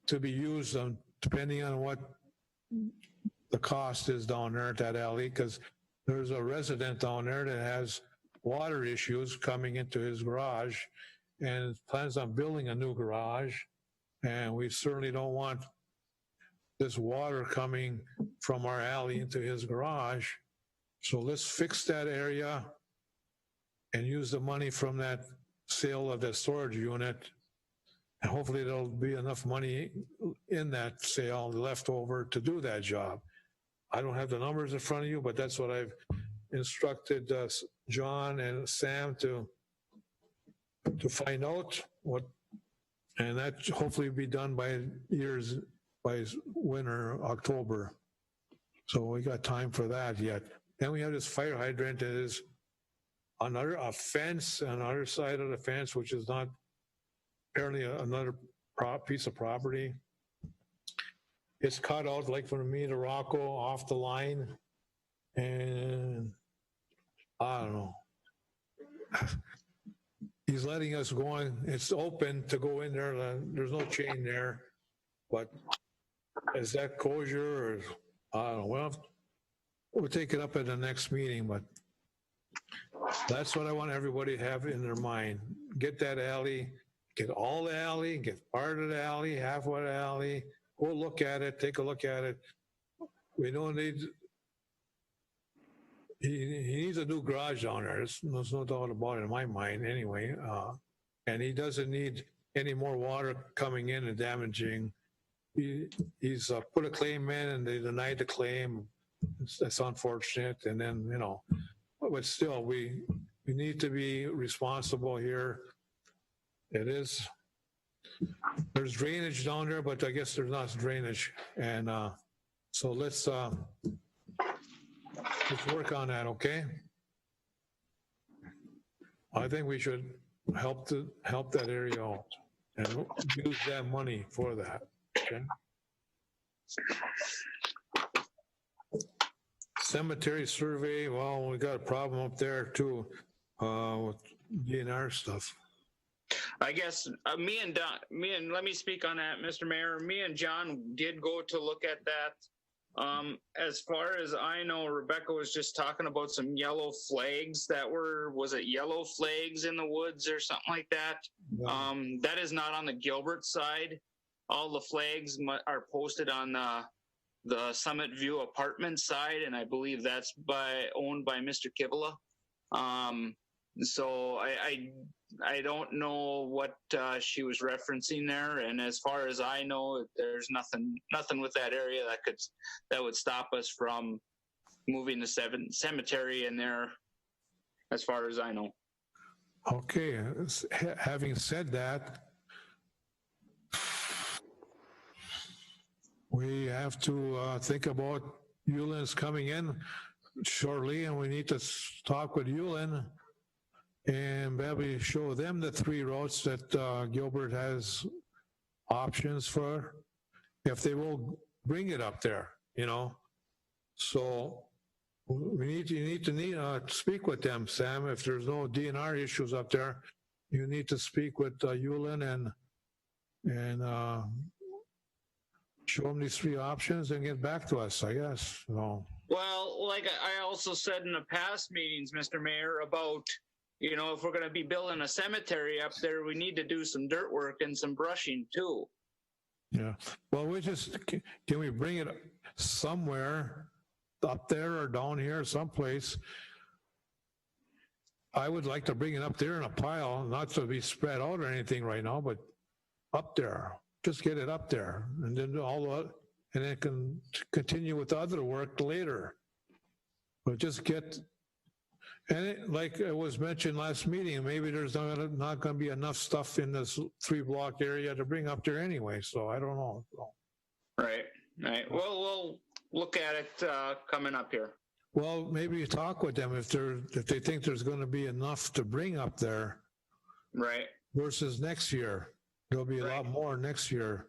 to be used depending on what the cost is down there at that alley, because there's a resident down there that has water issues coming into his garage and plans on building a new garage. And we certainly don't want this water coming from our alley into his garage. So let's fix that area and use the money from that sale of the storage unit. And hopefully there'll be enough money in that sale left over to do that job. I don't have the numbers in front of you, but that's what I've instructed John and Sam to find out what, and that hopefully be done by winter, October. So we got time for that yet. Then we have this fire hydrant that is on a fence on the other side of the fence, which is not apparently another piece of property. It's cut out like from me to Rocco off the line. And I don't know. He's letting us go in. It's open to go in there. There's no chain there. But is that kosher or I don't know. Well, we'll take it up at the next meeting, but that's what I want everybody to have in their mind. get that alley, get all the alley, get part of the alley, half of the alley, go look at it, take a look at it. We don't need, he needs a new garage down there. There's no doubt about it in my mind anyway. And he doesn't need any more water coming in and damaging. He's put a claim in and they denied the claim. That's unfortunate. And then, you know, but still, we need to be responsible here. It is, there's drainage down there, but I guess there's not drainage. And so let's work on that, okay? I think we should help that area out and use that money for that, okay? Cemetery survey, well, we got a problem up there too with DNR stuff. I guess let me speak on that, Mr. Mayor. Me and John did go to look at that. As far as I know, Rebecca was just talking about some yellow flags that was it yellow flags in the woods or something like that? Yeah. That is not on the Gilbert side. All the flags are posted on the Summit View apartment side, and I believe that's owned by Mr. Kibela. So I don't know what she was referencing there, and as far as I know, there's nothing with that area that would stop us from moving the cemetery in there, as far as I know. Okay, having said that, we have to think about Yulin's coming in shortly, and we need to talk with Yulin and maybe show them the 3 routes that Gilbert has options for, if they will bring it up there, you know. So you need to speak with them, Sam. If there's no DNR issues up there, you need to speak with Yulin and show them these 3 options and get back to us, I guess. So. Well, like I also said in the past meetings, Mr. Mayor, about, you know, if we're going to be building a cemetery up there, we need to do some dirt work and some brushing too. Yeah. Well, can we bring it somewhere up there or down here someplace? I would like to bring it up there in a pile, not to be spread out or anything right now, but up there. Just get it up there, and then and then can continue with the other work later. But just get, and like it was mentioned last meeting, maybe there's not going to be enough stuff in this 3-block area to bring up there anyway. So I don't know. Right. Well, we'll look at it coming up here. Well, maybe you talk with them if they think there's going to be enough to bring up there. Right. Versus next year. There'll be a lot more next year,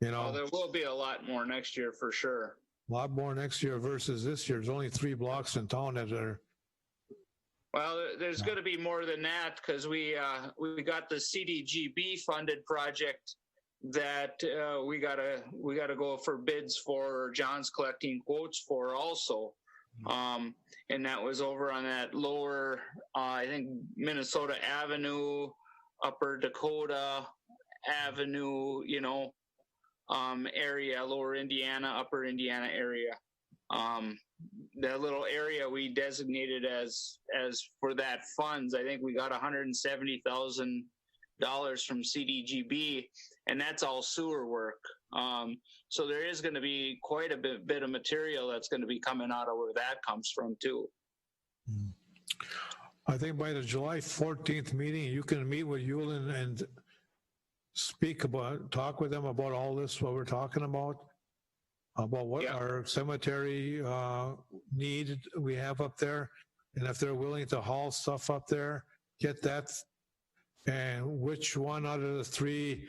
you know. Well, there will be a lot more next year for sure. A lot more next year versus this year. There's only 3 blocks in town that are. Well, there's going to be more than that because we got the CDGB funded project that we gotta go for bids for. John's collecting quotes for also, and that was over on that lower, I think Minnesota Avenue, Upper Dakota Avenue, you know, area, Lower Indiana, Upper Indiana area. The little area we designated as for that funds, I think we got $170,000 from CDGB, and that's all sewer work. So there is going to be quite a bit of material that's going to be coming out of where that comes from too. I think by the July 14th meeting, you can meet with Yulin and talk with them about all this, what we're talking about what our cemetery need we have up there. And if they're willing to haul stuff up there, get that. And which one out of the 3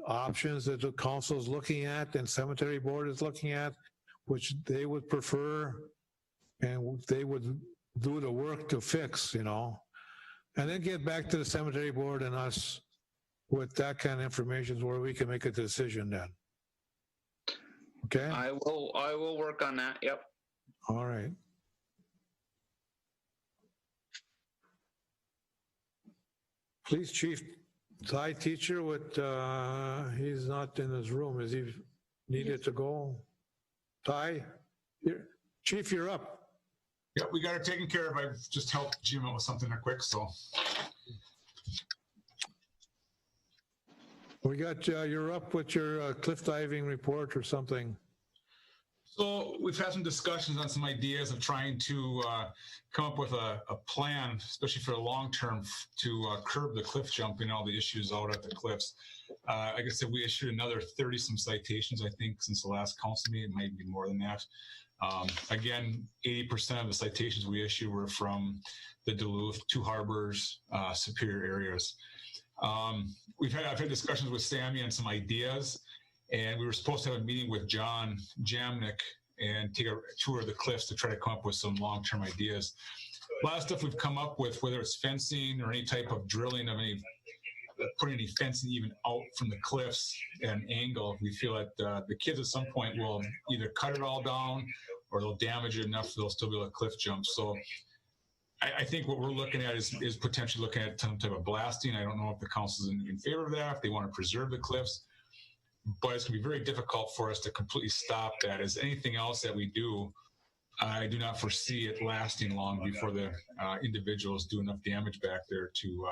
options that the council is looking at and cemetery board is looking at, which they would prefer, and they would do the work to fix, you know, and then get back to the cemetery board and us with that kind of information where we can make a decision then. Okay. I will work on that. Yep. All right. Police Chief Thai teacher, he's not in his room. Is he needed to go? Thai? Chief, you're up. Yep, we got it taken care of. I've just helped Jim out with something there quick, so. We got, you're up with your cliff diving report or something. So we've had some discussions on some ideas of trying to come up with a plan, especially for the long term, to curb the cliff jumping and all the issues out at the cliffs. Like I said, we issued another 30 some citations, I think, since the last council meeting. It might be more than that. Again, 80% of the citations we issued were from the Duluth, Two Harbors, Superior areas. I've had discussions with Sammy on some ideas, and we were supposed to have a meeting with John Jamnick and take a tour of the cliffs to try to come up with some long-term ideas. A lot of stuff we've come up with, whether it's fencing or any type of drilling of putting any fencing even out from the cliffs at an angle. We feel that the kids at some point will either cut it all down or they'll damage it enough that they'll still be able to cliff jump. So I think what we're looking at is potentially looking at some type of blasting. I don't know if the council's in favor of that, if they want to preserve the cliffs, but it's going to be very difficult for us to completely stop that. As anything else that we do, I do not foresee it lasting long before the individuals do enough damage back there to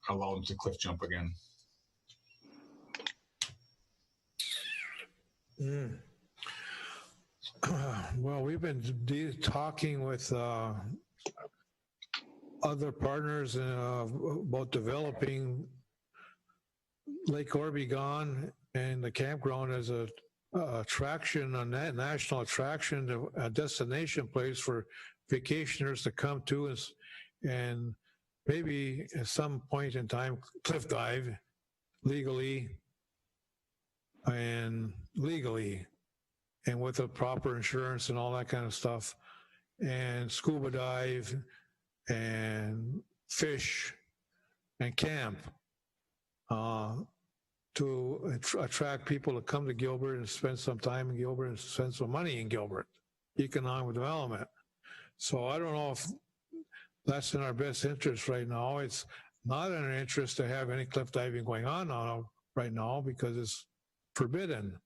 allow them to cliff jump again. Well, we've been talking with other partners about developing Lake Orbegon and the campground as a attraction, a national attraction, a destination place for vacationers to come to and maybe at some point in time cliff dive legally and with the proper insurance and all that kind of stuff, and scuba dive and fish and camp to attract people to come to Gilbert and spend some time in Gilbert and spend some money in Gilbert, economic development. So I don't know if that's in our best interest right now. It's not in our interest to have any cliff diving going on right now because it's forbidden.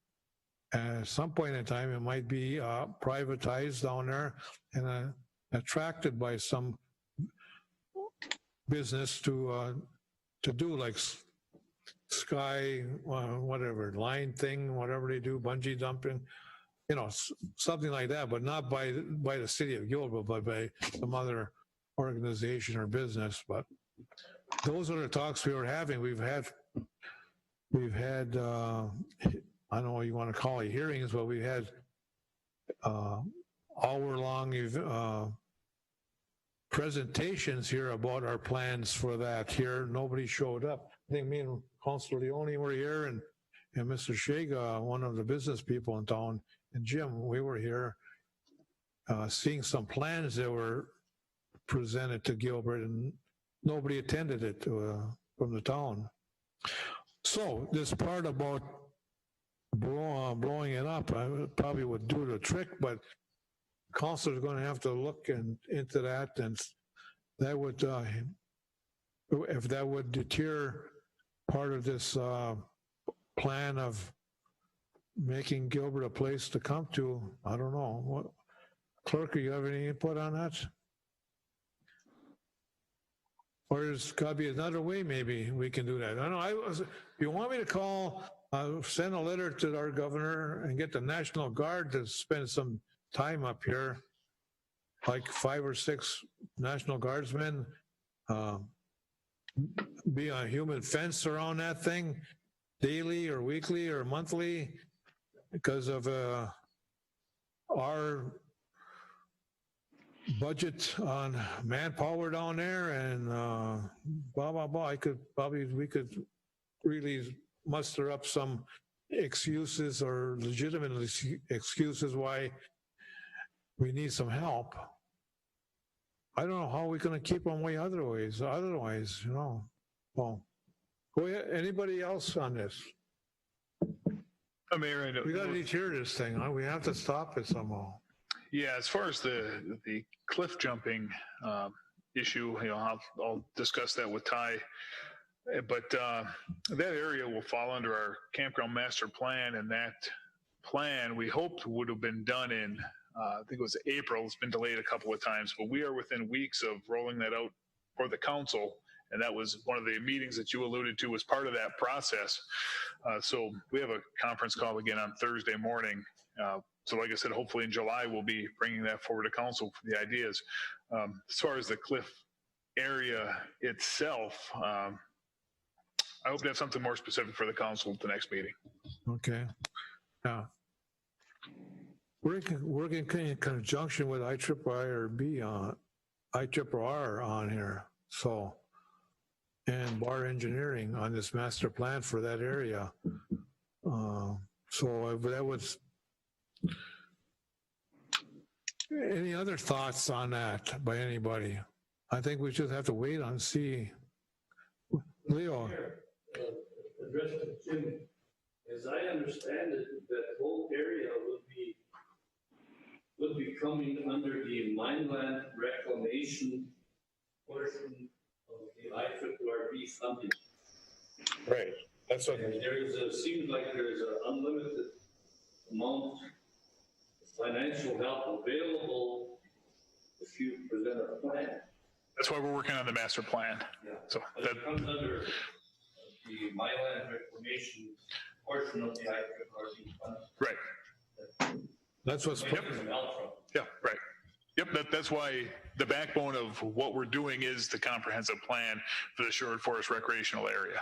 And at some point in time, it might be privatized down there and attracted by some business to do like sky, whatever, line thing, whatever they do, bungee jumping, something like that, but not by the city of Gilbert, but by some other organization or business. But those are the talks we were having. We've had I don't know what you want to call it, hearings, but we had hour-long presentations here about our plans for that here. Nobody showed up. I think me and Councilor Leone were here, and Mr. Shaga, one of the business people in town, and Jim, we were here seeing some plans that were presented to Gilbert, and nobody attended it from the town. So this part about blowing it up, I probably would do the trick, but council's going to have to look into that, and that would, if that would deter part of this plan of making Gilbert a place to come to, I don't know. What, Clerk, do you have any input on that? Or there's got to be another way maybe we can do that. I don't know. If you want me to call, send a letter to our governor and get the National Guard to spend some time up here, like 5 or 6 National Guardsmen, be a human fence around that thing daily or weekly or monthly because of our budget on manpower down there and blah, blah, blah. We could really muster up some excuses or legitimate excuses why we need some help. I don't know how we're going to keep them way otherwise, Well, go ahead. Anybody else on this? Mayor, We got to deter this thing. Huh? We have to stop it somehow. Yeah, as far as the cliff jumping issue, I'll discuss that with Ty. But that area will fall under our campground master plan, and that plan we hoped would have been done in, I think it was April. It's been delayed a couple of times, but we are within weeks of rolling that out for the council. And that was one of the meetings that you alluded to was part of that process. So we have a conference call again on Thursday morning. So like I said, hopefully in July, we'll be bringing that forward to council for the ideas. As far as the cliff area itself, I hope to have something more specific for the council at the next meeting. Okay. Now, we're in conjunction with IRR on here. So, and Bar Engineering on this master plan for that area. So that was, any other thoughts on that by anybody? I think we just have to wait and see. Leo. Address to Jim, as I understand it, that whole area would be coming under the Mineland Reclamation portion of the IRRB funding. Right. That's what. And seems like there's an unlimited amount of financial help available if you present a plan. That's why we're working on the master plan. Yeah. So that comes under the Mineland Reclamation portion of the IRRB fund. Right. That's what's. Yep. Yeah, right. Yep, that's why the backbone of what we're doing is the comprehensive plan for the Sherwood Forest recreational area.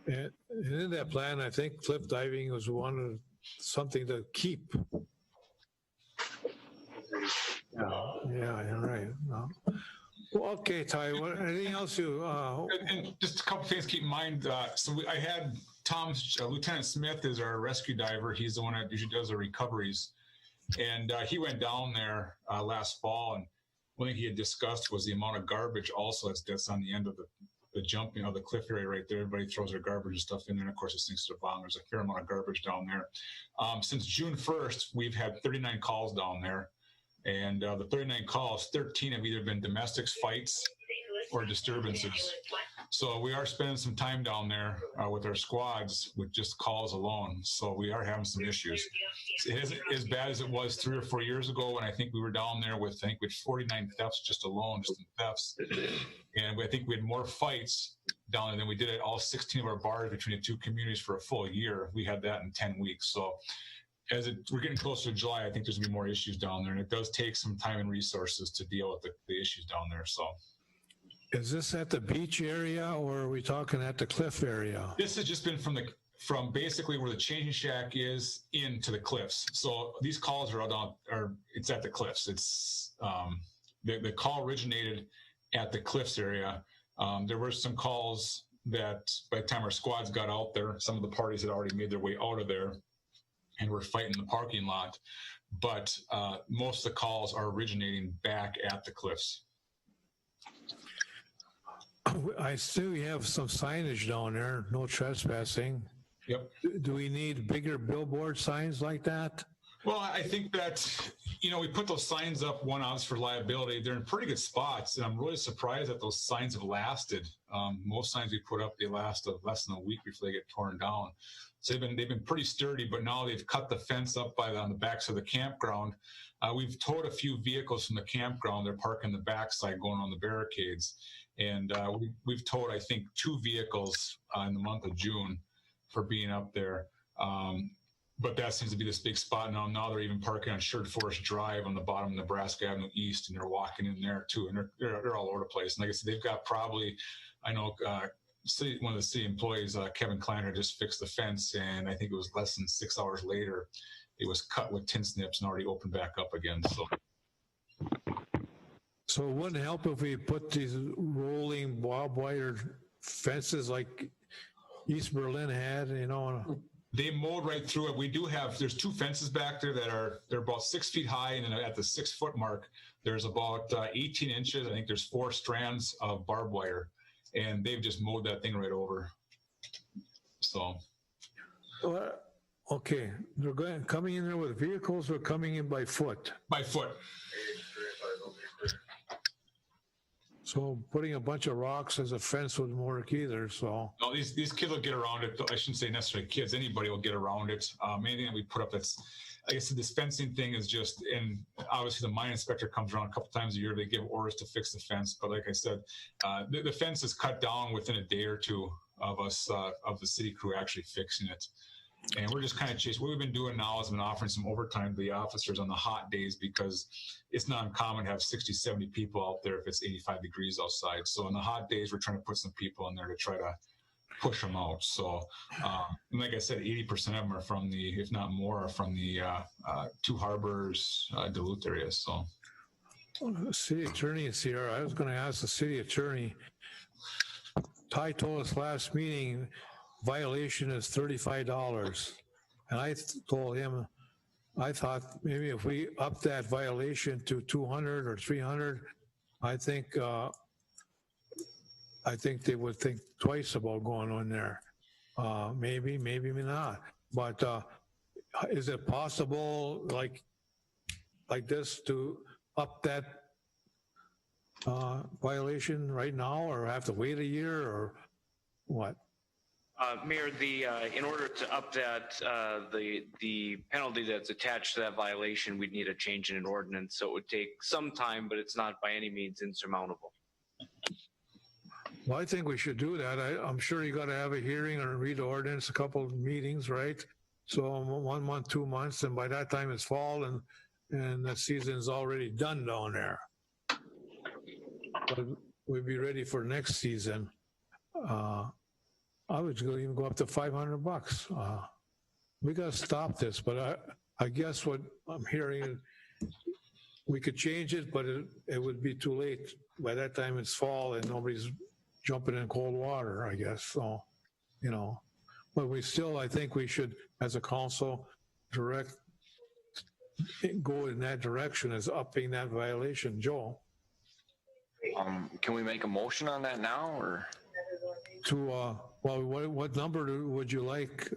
And in that plan, I think cliff diving was something to keep. Yeah, you're right. No. Well, okay, Ty, anything else you? And just a couple things to keep in mind. I had Lieutenant Smith is our rescue diver. He's the one that usually does the recoveries. And he went down there last fall, and one thing he had discussed was the amount of garbage also that's on the end of the jump, the cliff area right there. Everybody throws their garbage and stuff in there, and of course it sinks to the bottom. There's a fair amount of garbage down there. Since June 1st, we've had 39 calls down there, and the 39 calls, 13 have either been domestic fights or disturbances. So we are spending some time down there with our squads with just calls alone. So we are having some issues. It isn't as bad as it was 3 or 4 years ago when I think we were down there with 49 thefts just alone, just in thefts. And I think we had more fights down there than we did at all 16 of our bars between the two communities for a full year. We had that in 10 weeks. So we're getting closer to July, I think there's gonna be more issues down there. And it does take some time and resources to deal with the issues down there, so. Is this at the beach area or are we talking at the cliff area? This has just been from basically where the changing shack is into the cliffs. So these calls it's at the cliffs. It's the call originated at the cliffs area. There were some calls that by the time our squads got out there, some of the parties had already made their way out of there and were fighting in the parking lot. But most of the calls are originating back at the cliffs. I still have some signage down there, no trespassing. Yep. Do we need bigger billboard signs like that? Well, I think that, we put those signs up, one ounce for liability. They're in pretty good spots, and I'm really surprised that those signs have lasted. Most signs we put up, they last less than a week before they get torn down. So they've been pretty sturdy, but now they've cut the fence up on the backs of the campground. We've towed a few vehicles from the campground. They're parked on the backside going on the barricades. And we've towed, I think, 2 vehicles in the month of June for being up there. But that seems to be this big spot now. Now they're even parking on Sherwood Forest Drive on the bottom of Nebraska Avenue East, and they're walking in there too. And they're all over the place. And like I said, they've got probably, I know one of the city employees, Kevin Kleiner, just fixed the fence. And I think it was less than 6 hours later, it was cut with tin snips and already opened back up again. So it wouldn't help if we put these rolling barbed wire fences like East Berlin had, They mowed right through it. We do there's 2 fences back there they're about 6 feet high, and then at the 6 foot mark, there's about 18 inches. I think there's 4 strands of barbed wire, and they've just mowed that thing right over. So. Okay, they're coming in there with vehicles or coming in by foot? By foot. So putting a bunch of rocks as a fence wouldn't work either, so. No, these kids will get around it. I shouldn't say necessarily kids, anybody will get around it. Anything that we put up that's, I guess the dispensing thing is just, and obviously the mine inspector comes around a couple times a year. They give orders to fix the fence. But like I said, the fence is cut down within a day or two of us, of the city crew actually fixing it. And we're just kind of chasing. What we've been doing now is been offering some overtime to the officers on the hot days because it's not uncommon to have 60, 70 people out there if it's 85 degrees outside. So on the hot days, we're trying to put some people in there to try to push them out. So, and like I said, 80% of them are from the, if not more, are from the Two Harbors, Duluth area. So, City attorney is here. I was going to ask the city attorney. Ty told us last meeting violation is $35, and I told him I thought maybe if we up that violation to 200 or 300, I think they would think twice about going on there. Maybe not. But is it possible, like this, to up that violation right now, or have to wait a year, or what? Mayor, in order to up that, the penalty that's attached to that violation, we'd need a change in an ordinance. So it would take some time, but it's not by any means insurmountable. Well, I think we should do that. I'm sure you got to have a hearing or read the ordinance, a couple of meetings, right? So 1 month, 2 months, and by that time it's fall and the season's already done down there. But we'd be ready for next season. I would even go up to $500. We got to stop this, but I guess what I'm hearing, we could change it, but it would be too late. By that time it's fall and nobody's jumping in cold water, I guess. So, but I think we should, as a council, go in that direction as upping that violation. Joe? Can we make a motion on that now, or? What number would you like?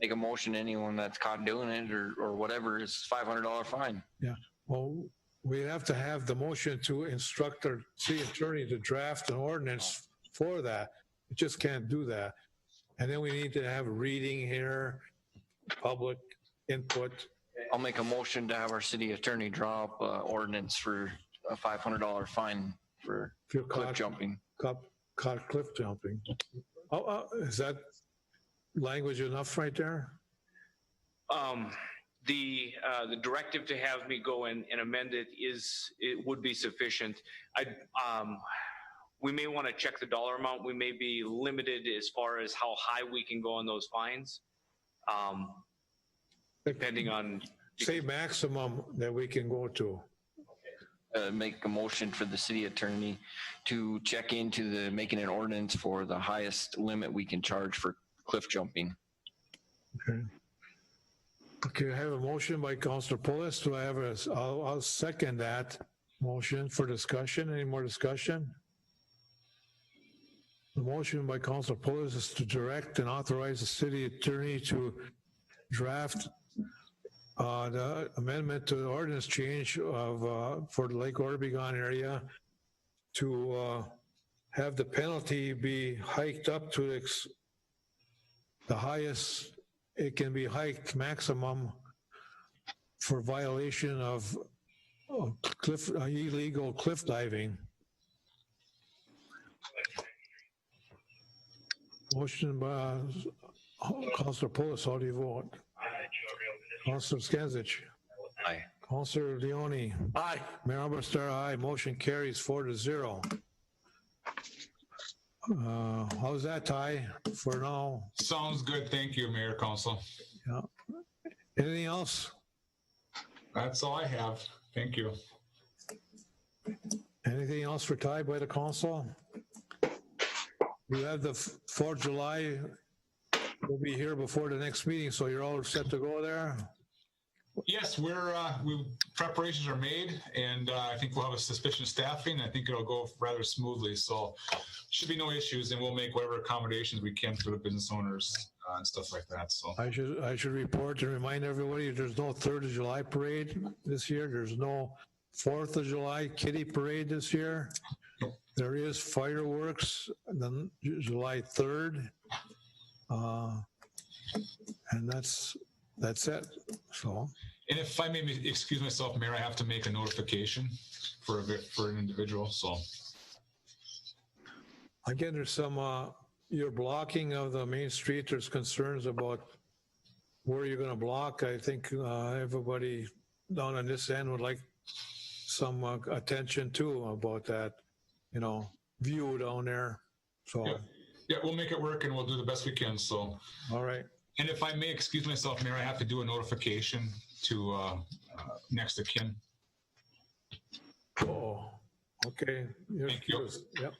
Make a motion, anyone that's caught doing it or whatever is $500 fine. Yeah, well, we have to have the motion to instruct our city attorney to draft an ordinance for that. We just can't do that. And then we need to have a reading here, public input. I'll make a motion to have our city attorney draw up an ordinance for a $500 fine for cliff jumping. Caught cliff jumping. Is that language enough right there? The directive to have me go and amend it would be sufficient. We may want to check the dollar amount. We may be limited as far as how high we can go on those fines, depending on. Say maximum that we can go to. Make a motion for the city attorney to check into making an ordinance for the highest limit we can charge for cliff jumping. Okay, I have a motion by Councilor Pulis. Do I have I'll second that motion for discussion. Any more discussion? The motion by Councilor Pulis is to direct and authorize the city attorney to draft the amendment to the ordinance change for the Lake Orbegon area to have the penalty be hiked up to the highest it can be hiked maximum for violation of illegal cliff diving. Motion by Councilor Pulis. How do you vote? Councilor Skansich. Aye. Councilor Leone. Aye. Mayor Oberstar, aye. Motion carries 4-0. How's that, Ty, for now? Sounds good. Thank you, Mayor, Council. Yeah. Anything else? That's all I have. Thank you. Anything else for Ty by the council? You have the 4th of July. We'll be here before the next meeting, so you're all set to go there? Yes, preparations are made, and I think we'll have a sufficient staffing. I think it'll go rather smoothly, so should be no issues, and we'll make whatever accommodations we can for the business owners and stuff like that. So I should report and remind everybody there's no 3rd of July parade this year. There's no 4th of July Kitty Parade this year. There is fireworks then July 3rd. And that's it. So. And if I may excuse myself, Mayor, I have to make a notification for an individual, so. Again, there's some, your blocking of the main street, there's concerns about where you're gonna block. I think everybody down on this end would like some attention too about that, you know, view down there, so. Yeah, we'll make it work and we'll do the best we can, so. All right. And if I may excuse myself, Mayor, I have to do a notification to next to kin. Oh, okay. Thank you. Yep.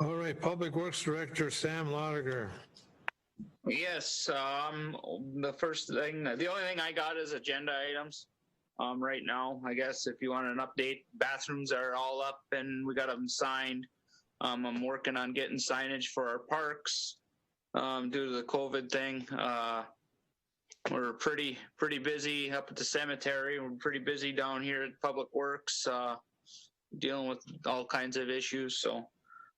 All right, Public Works Director Sam Lotiger. Yes, the first thing, the only thing I got is agenda items. Right now, I guess if you want an update, bathrooms are all up and we got them signed. I'm working on getting signage for our parks due to the COVID thing. We're pretty busy up at the cemetery. We're pretty busy down here at Public Works, dealing with all kinds of issues. So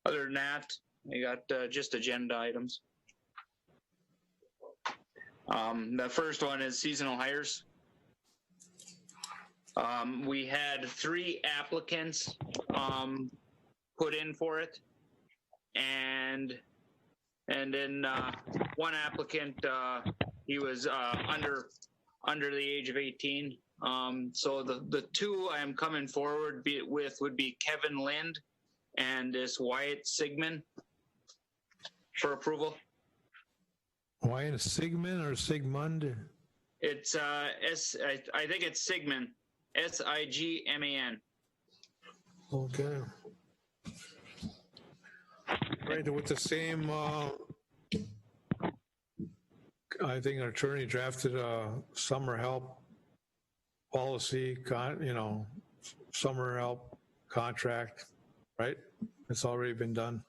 other than that, I got just agenda items. The first one is seasonal hires. We had 3 applicants put in for it, and then one applicant, he was under the age of 18. So the 2 I am coming forward with would be Kevin Lind and this Wyatt Sigmund for approval. Wyatt Sigmund or Sigmund? It's I think it's Sigmund, Sigman. Okay. Right, with the same, I think our attorney drafted a summer help policy, summer help contract, right? It's already been done.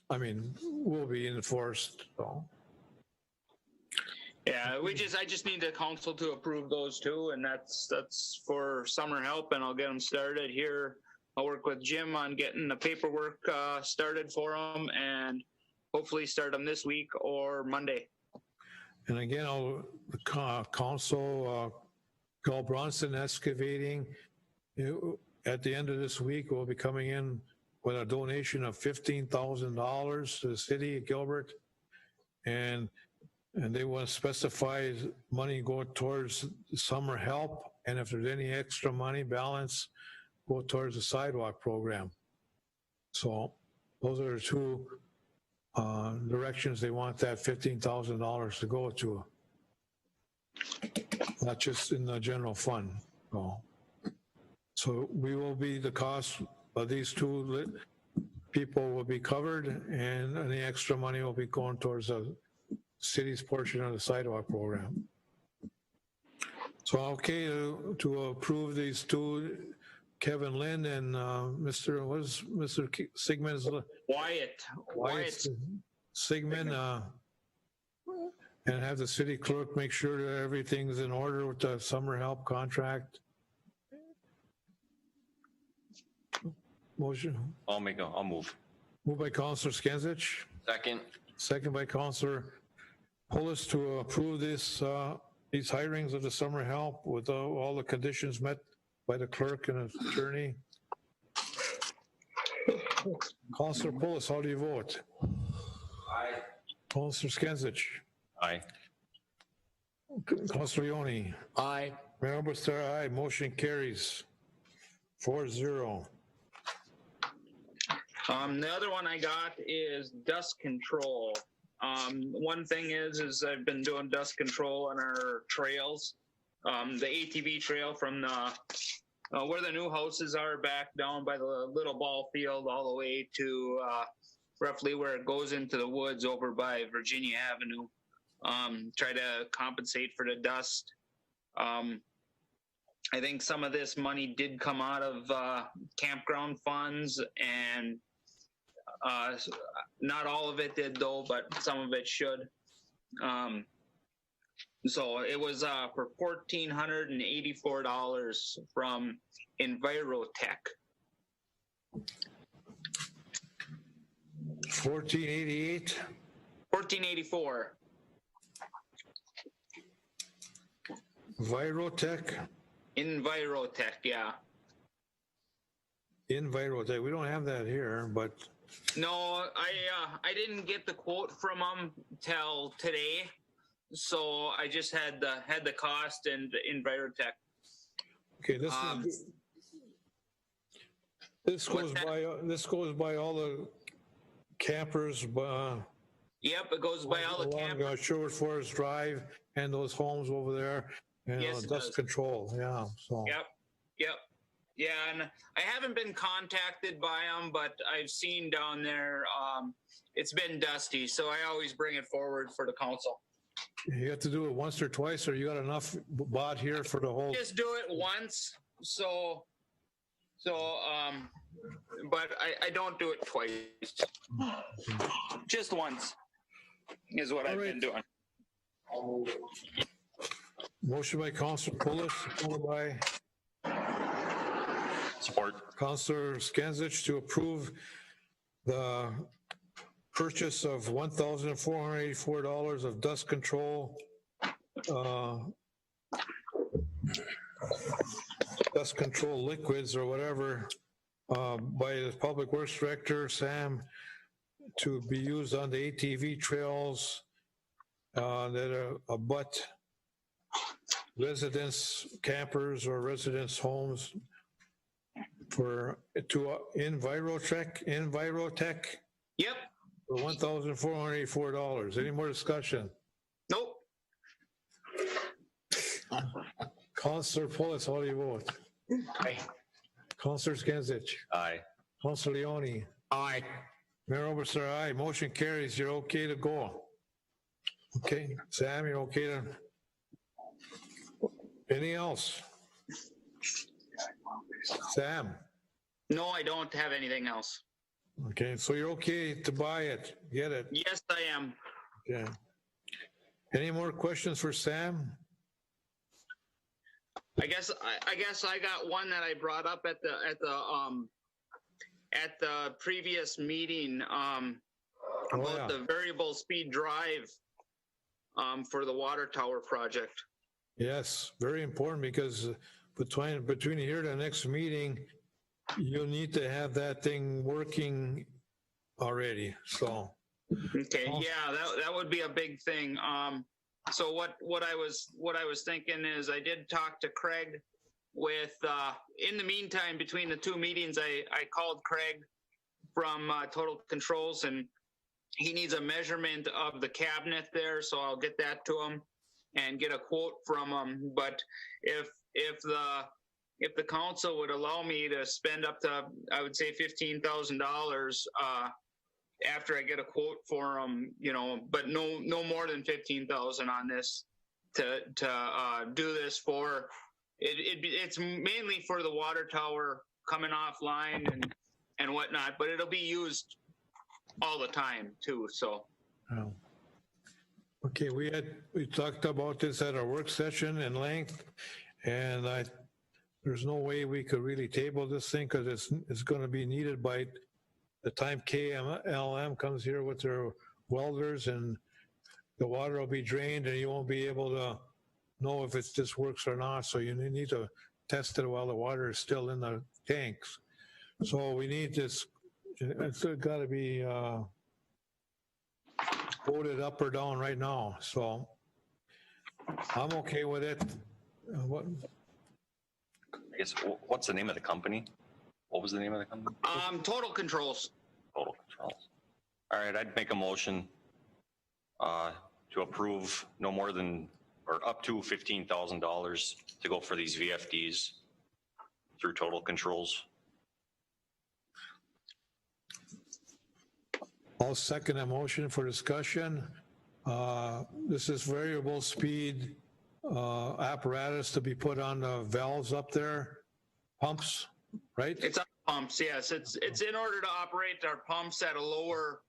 I mean, will be enforced, so. Yeah, I just need the council to approve those 2, and that's for summer help, and I'll get them started here. I'll work with Jim on getting the paperwork started for them, and hopefully start them this week or Monday. And again, council, Gil Bronson Excavating, at the end of this week, will be coming in with a donation of $15,000 to the city of Gilbert, and they want to specify money go towards summer help, and if there's any extra money balance, go towards the sidewalk program. So those are the 2 directions they want that $15,000 to go to, not just in the general fund. So we will be, the cost of these 2 people will be covered, and any extra money will be going towards the city's portion of the sidewalk program. So okay to approve these 2, Kevin Lynn and Mr. Sigmund's? Wyatt Sigmund, and have the city clerk make sure that everything's in order with the summer help contract. Motion. I'll move. Moved by Councilor Skenzich. Second. Second by Councilor Pulis to approve this, these hirings of the summer help with all the conditions met by the clerk and attorney. Councilor Pulis, how do you vote? Aye. Councilor Skenzich. Aye. Councilor Ioni. Aye. Mayor Oberstar, aye. Motion carries 4-0. The other one I got is dust control. One thing is I've been doing dust control on our trails. The ATV trail from where the new houses are back down by the little ball field all the way to roughly where it goes into the woods over by Virginia Avenue. Try to compensate for the dust. I think some of this money did come out of campground funds, and not all of it did though, but some of it should. So it was for $1,484 from Envirotech. 1488. 1484. Virotech. Envirotech, yeah. Envirotech. We don't have that here, but No, I didn't get the quote from them till today, so I just had the cost and Envirotech. okay. This goes by all the campers. Yep, it goes by all the campers. Sherwood Forest Drive and those homes over there, and Yes, it dust does. control. Yeah. So. Yep. Yeah, and I haven't been contacted by them, but I've seen down there, it's been dusty, so I always bring it forward for the council. You have to do it once or twice, or you got enough bought here for the whole? Just do it once, but I don't do it twice. Just once is what I've been doing. Motion by Councilor Pulis, supported by Support. Councilor Skinsich to approve the purchase of $1,484 of dust control liquids or whatever by the Public Works Director, Sam, to be used on the ATV trails that abut residents, campers, or residents' homes to Envirotech. Yep. For $1,484. Any more discussion? Nope. Councilor Pulis, how do you vote? Aye. Councilor Skinsich. Aye. Councilor Leone. Aye. Mayor Oberstar, aye. Motion carries. You're okay to go. Okay, Sam, you're okay to. Anything else? Sam? No, I don't have anything else. Okay, so you're okay to buy it, get it? Yes, I am. Okay. Any more questions for Sam? I guess I got one that I brought up at the previous meeting about the variable speed drive for the water tower project. Yes, very important, because between here to the next meeting, you'll need to have that thing working already, so. Okay, yeah, that would be a big thing. So what I was thinking is, I did talk to Craig with, in the meantime, between the two meetings, I called Craig from Total Controls, and he needs a measurement of the cabinet there, so I'll get that to him and get a quote from him. But if the council would allow me to spend up to, I would say, $15,000 after I get a quote for them, but no more than 15,000 on this to do this for it's mainly for the water tower coming offline and whatnot, but it'll be used all the time too. So. Oh. Okay, we talked about this at our work session in length, and there's no way we could really table this thing, because it's going to be needed by the time KLM comes here with their welders, and the water will be drained, and you won't be able to know if this works or not. So you need to test it while the water is still in the tanks. So we need this. It's got to be voted up or down right now. So I'm okay with it. What? I guess, what's the name of the company? What was the name of the company? Total Controls. Total Controls. All right, I'd make a motion to approve no more than, or up to $15,000 to go for these VFDs through Total Controls. I'll second a motion for discussion. This is variable speed apparatus to be put on the valves up there, pumps, right? It's on pumps, yes. It's in order to operate our pumps at a lower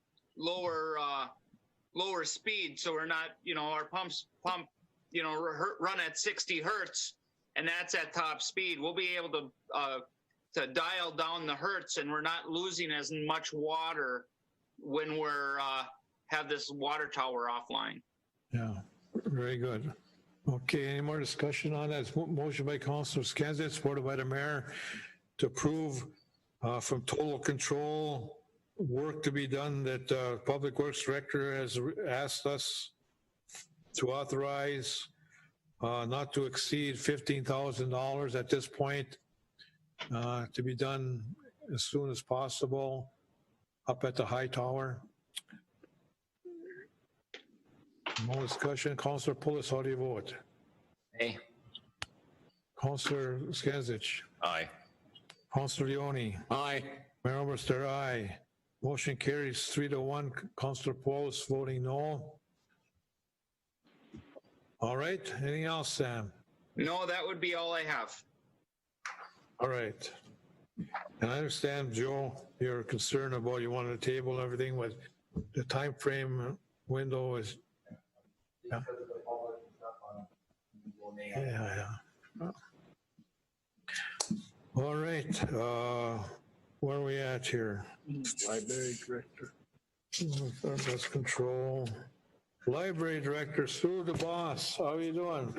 speed, so we're not, our pump, run at 60 hertz, and that's at top speed. We'll be able to dial down the hertz, and we're not losing as much water when we're have this water tower offline. Yeah, very good. Okay, any more discussion on that? Motion by Councilor Skansich, supported by the mayor, to approve from total control work to be done that Public Works Director has asked us to authorize not to exceed $15,000 at this point, to be done as soon as possible up at the high tower. No discussion. Councilor Pulis, how do you vote? Hey. Councilor Skansich. Aye. Councilor Leone. Aye. Mayor Oberster, aye. Motion carries 3-1. Councilor Pulis voting no. All right. Anything else, Sam? No, that would be all I have. All right. And I understand, Joe, your concern about you wanted to table everything with the time frame window is. Yeah. All right. Where are we at here? Library Director. That's control. Library Director, Sue the boss. How are you doing?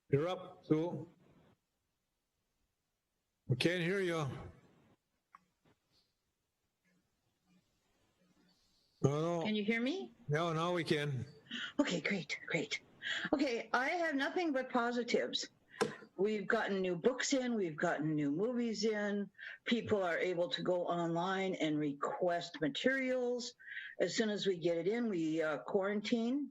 You're up, Sue. We can't hear you. No. Can you hear me? No, now we can. Okay, great. Okay, I have nothing but positives. We've gotten new books in, we've gotten new movies in. People are able to go online and request materials. As soon as we get it in, we quarantine.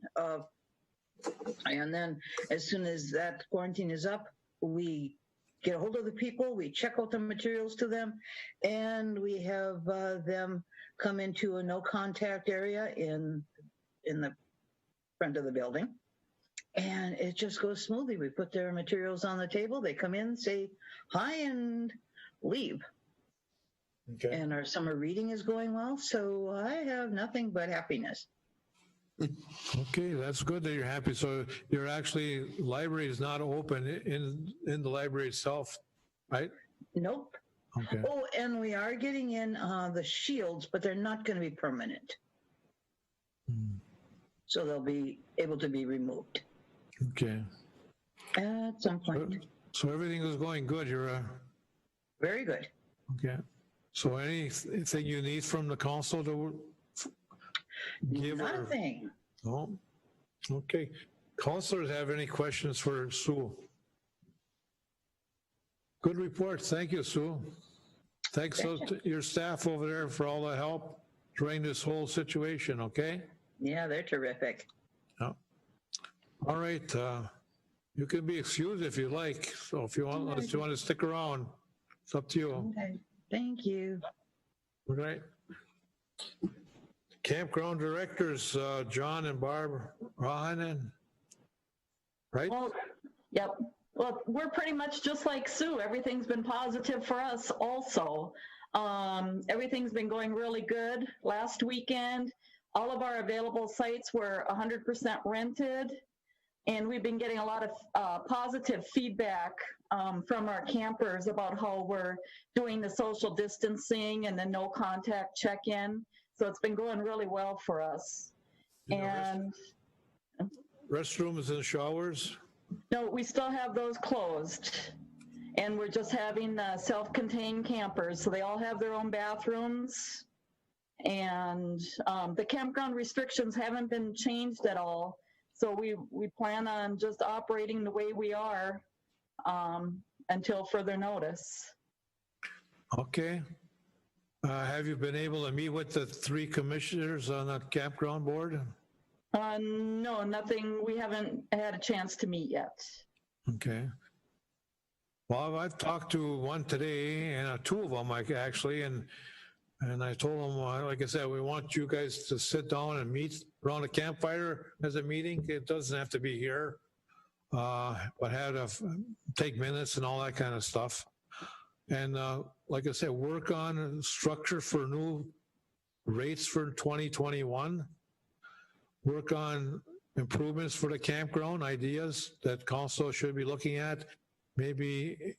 And then as soon as that quarantine is up, we get a hold of the people, we check out the materials to them, and we have them come into a no contact area in the front of the building. And it just goes smoothly. We put their materials on the table, they come in, say hi, and leave. Okay. And our summer reading is going well, so I have nothing but happiness. Okay, that's good that you're happy. So you're actually, library is not open in the library itself, right? Nope. Okay. Oh, and we are getting in the shields, but they're not going to be permanent. So they'll be able to be removed. Okay. At some point. So everything is going good. You're very good. Okay. So anything you need from the council to give? Nothing. No. Okay. Councilors have any questions for Sue? Good report. Thank you, Sue. Thanks to your staff over there for all the help during this whole situation. Okay. Yeah, they're terrific. Yeah. All right. You can be excused if you like. So if you want, unless you want to stick around, it's up to you. Okay. Thank you. All right. Campground Directors, John and Barb Rahanen, right? Well, yep. Well, we're pretty much just like Sue. Everything's been positive for us also. Everything's been going really good. Last weekend, all of our available sites were 100% rented, and we've been getting a lot of positive feedback from our campers about how we're doing the social distancing and the no contact check-in. So it's been going really well for us. And restrooms and showers? No, we still have those closed. And we're just having self-contained campers. So they all have their own bathrooms. And the campground restrictions haven't been changed at all. So we plan on just operating the way we are until further notice. Okay. Have you been able to meet with the 3 commissioners on the campground board? No, nothing. We haven't had a chance to meet yet. Okay. Well, I've talked to one today, and 2 of them actually, and And I told them, like I said, we want you guys to sit down and meet around a campfire as a meeting. It doesn't have to be here, but have to take minutes and all that kind of stuff. And like I said, work on a structure for new rates for 2021. Work on improvements for the campground, ideas that council should be looking at. Maybe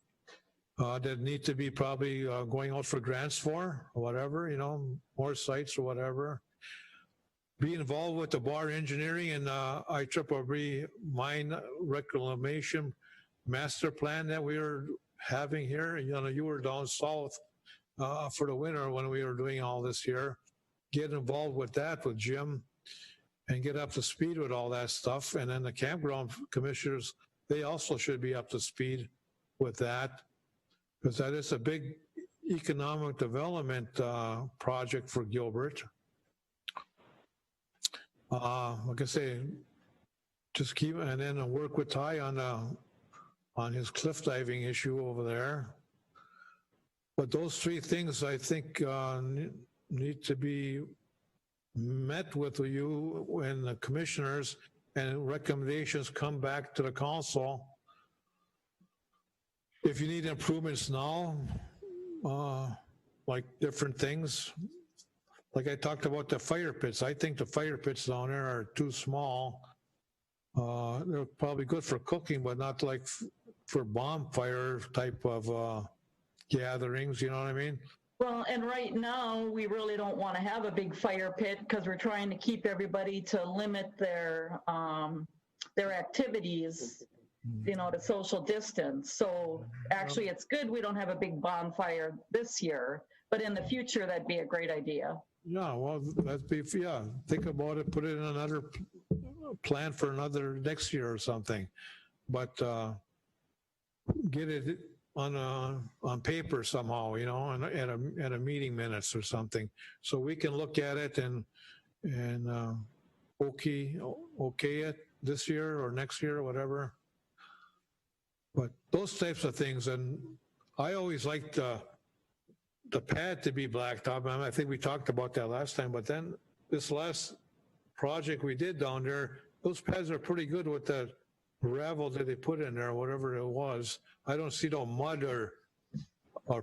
that need to be probably going out for grants for, or whatever, you know, more sites or whatever. Be involved with the bar engineering and IEEE mine reclamation master plan that we are having here. You know, you were down south for the winter when we were doing all this here. Get involved with that with Jim and get up to speed with all that stuff. And then the campground commissioners, they also should be up to speed with that, because that is a big economic development project for Gilbert. Like I say, just keep, and then work with Ty on his cliff diving issue over there. But those three things, I think, need to be met with you when the commissioners and recommendations come back to the council. If you need improvements now, like different things, like I talked about the fire pits. I think the fire pits down there are too small. They're probably good for cooking, but not like for bonfire type of gatherings, you know what I mean? Well, and right now, we really don't want to have a big fire pit because we're trying to keep everybody to limit their activities, you know, to social distance. So actually, it's good we don't have a big bonfire this year, but in the future, that'd be a great idea. Yeah, well, that'd be, yeah, think about it, put it in another plan for another next year or something. But get it on paper somehow, you know, and at a meeting minutes or something, so we can look at it and okay it this year or next year or whatever. But those types of things, and I always liked the pad to be blacktop. I think we talked about that last time, but then this last project we did down there, those pads are pretty good with the gravel that they put in there, whatever it was. I don't see no mud or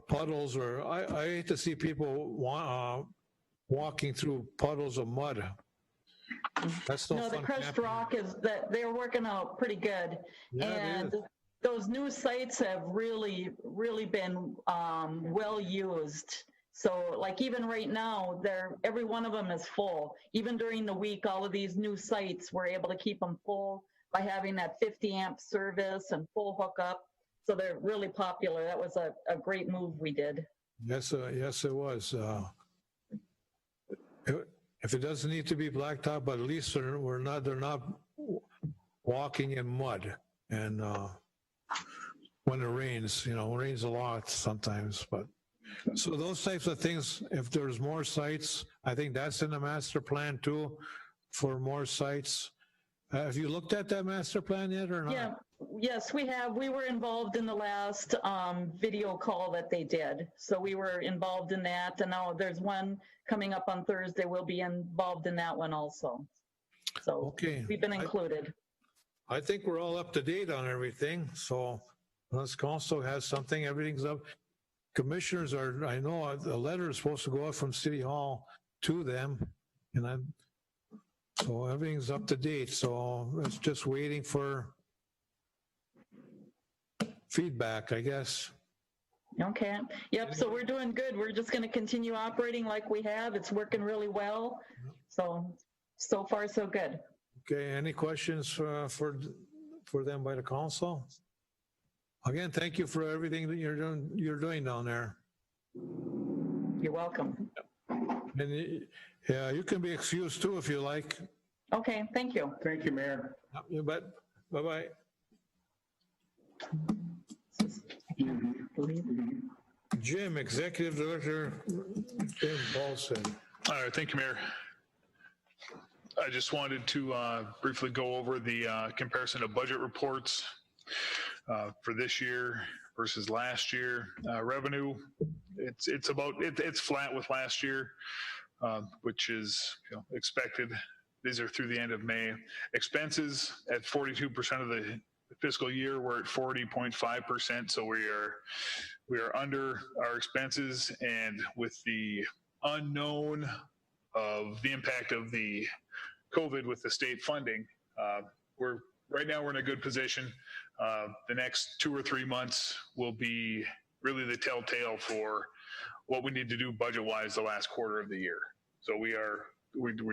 puddles, or I hate to see people walking through puddles of mud. That's no, the fun crushed camping. rock is that they're working out pretty good. Yeah, and those new sites have really been well used. So like even right now, every one of them is full. Even during the week, all of these new sites, we're able to keep them full by having that 50 amp service and full hookup. So they're really popular. That was a great move we did. Yes, yes, it was. If it doesn't need to be blacktop, but at least they're not walking in mud. And when it rains, you know, it rains a lot sometimes. But so those types of things, if there's more sites, I think that's in the master plan too, for more sites. Have you looked at that master plan yet or not? Yeah, yes, we have. We were involved in the last video call that they did. So we were involved in that. And now there's one coming up on Thursday. We'll be involved in that one also. So okay, we've been included. I think we're all up to date on everything. So unless council has something, everything's up. Commissioners are, I know the letter is supposed to go out from City Hall to them. And so everything's up to date. So it's just waiting for feedback, I guess. Okay. Yep. So we're doing good. We're just going to continue operating like we have. It's working really well. So far, so good. Okay. Any questions for them by the council? Again, thank you for everything that you're doing down there. You're welcome. And yeah, you can be excused too if you like. Okay, thank you. Thank you, Mayor. You bet. Bye-bye. Jim, Executive Director, Jim Paulson. All right, thank you, Mayor. I just wanted to briefly go over the comparison of budget reports for this year versus last year. Revenue, it's flat with last year, which is expected. These are through the end of May. Expenses at 42% of the fiscal year, we're at 40.5%. So we are under our expenses, and with the unknown of the impact of the COVID with the state funding, right now we're in a good position. The next 2 or 3 months will be really the telltale for what we need to do budget-wise the last quarter of the year. So we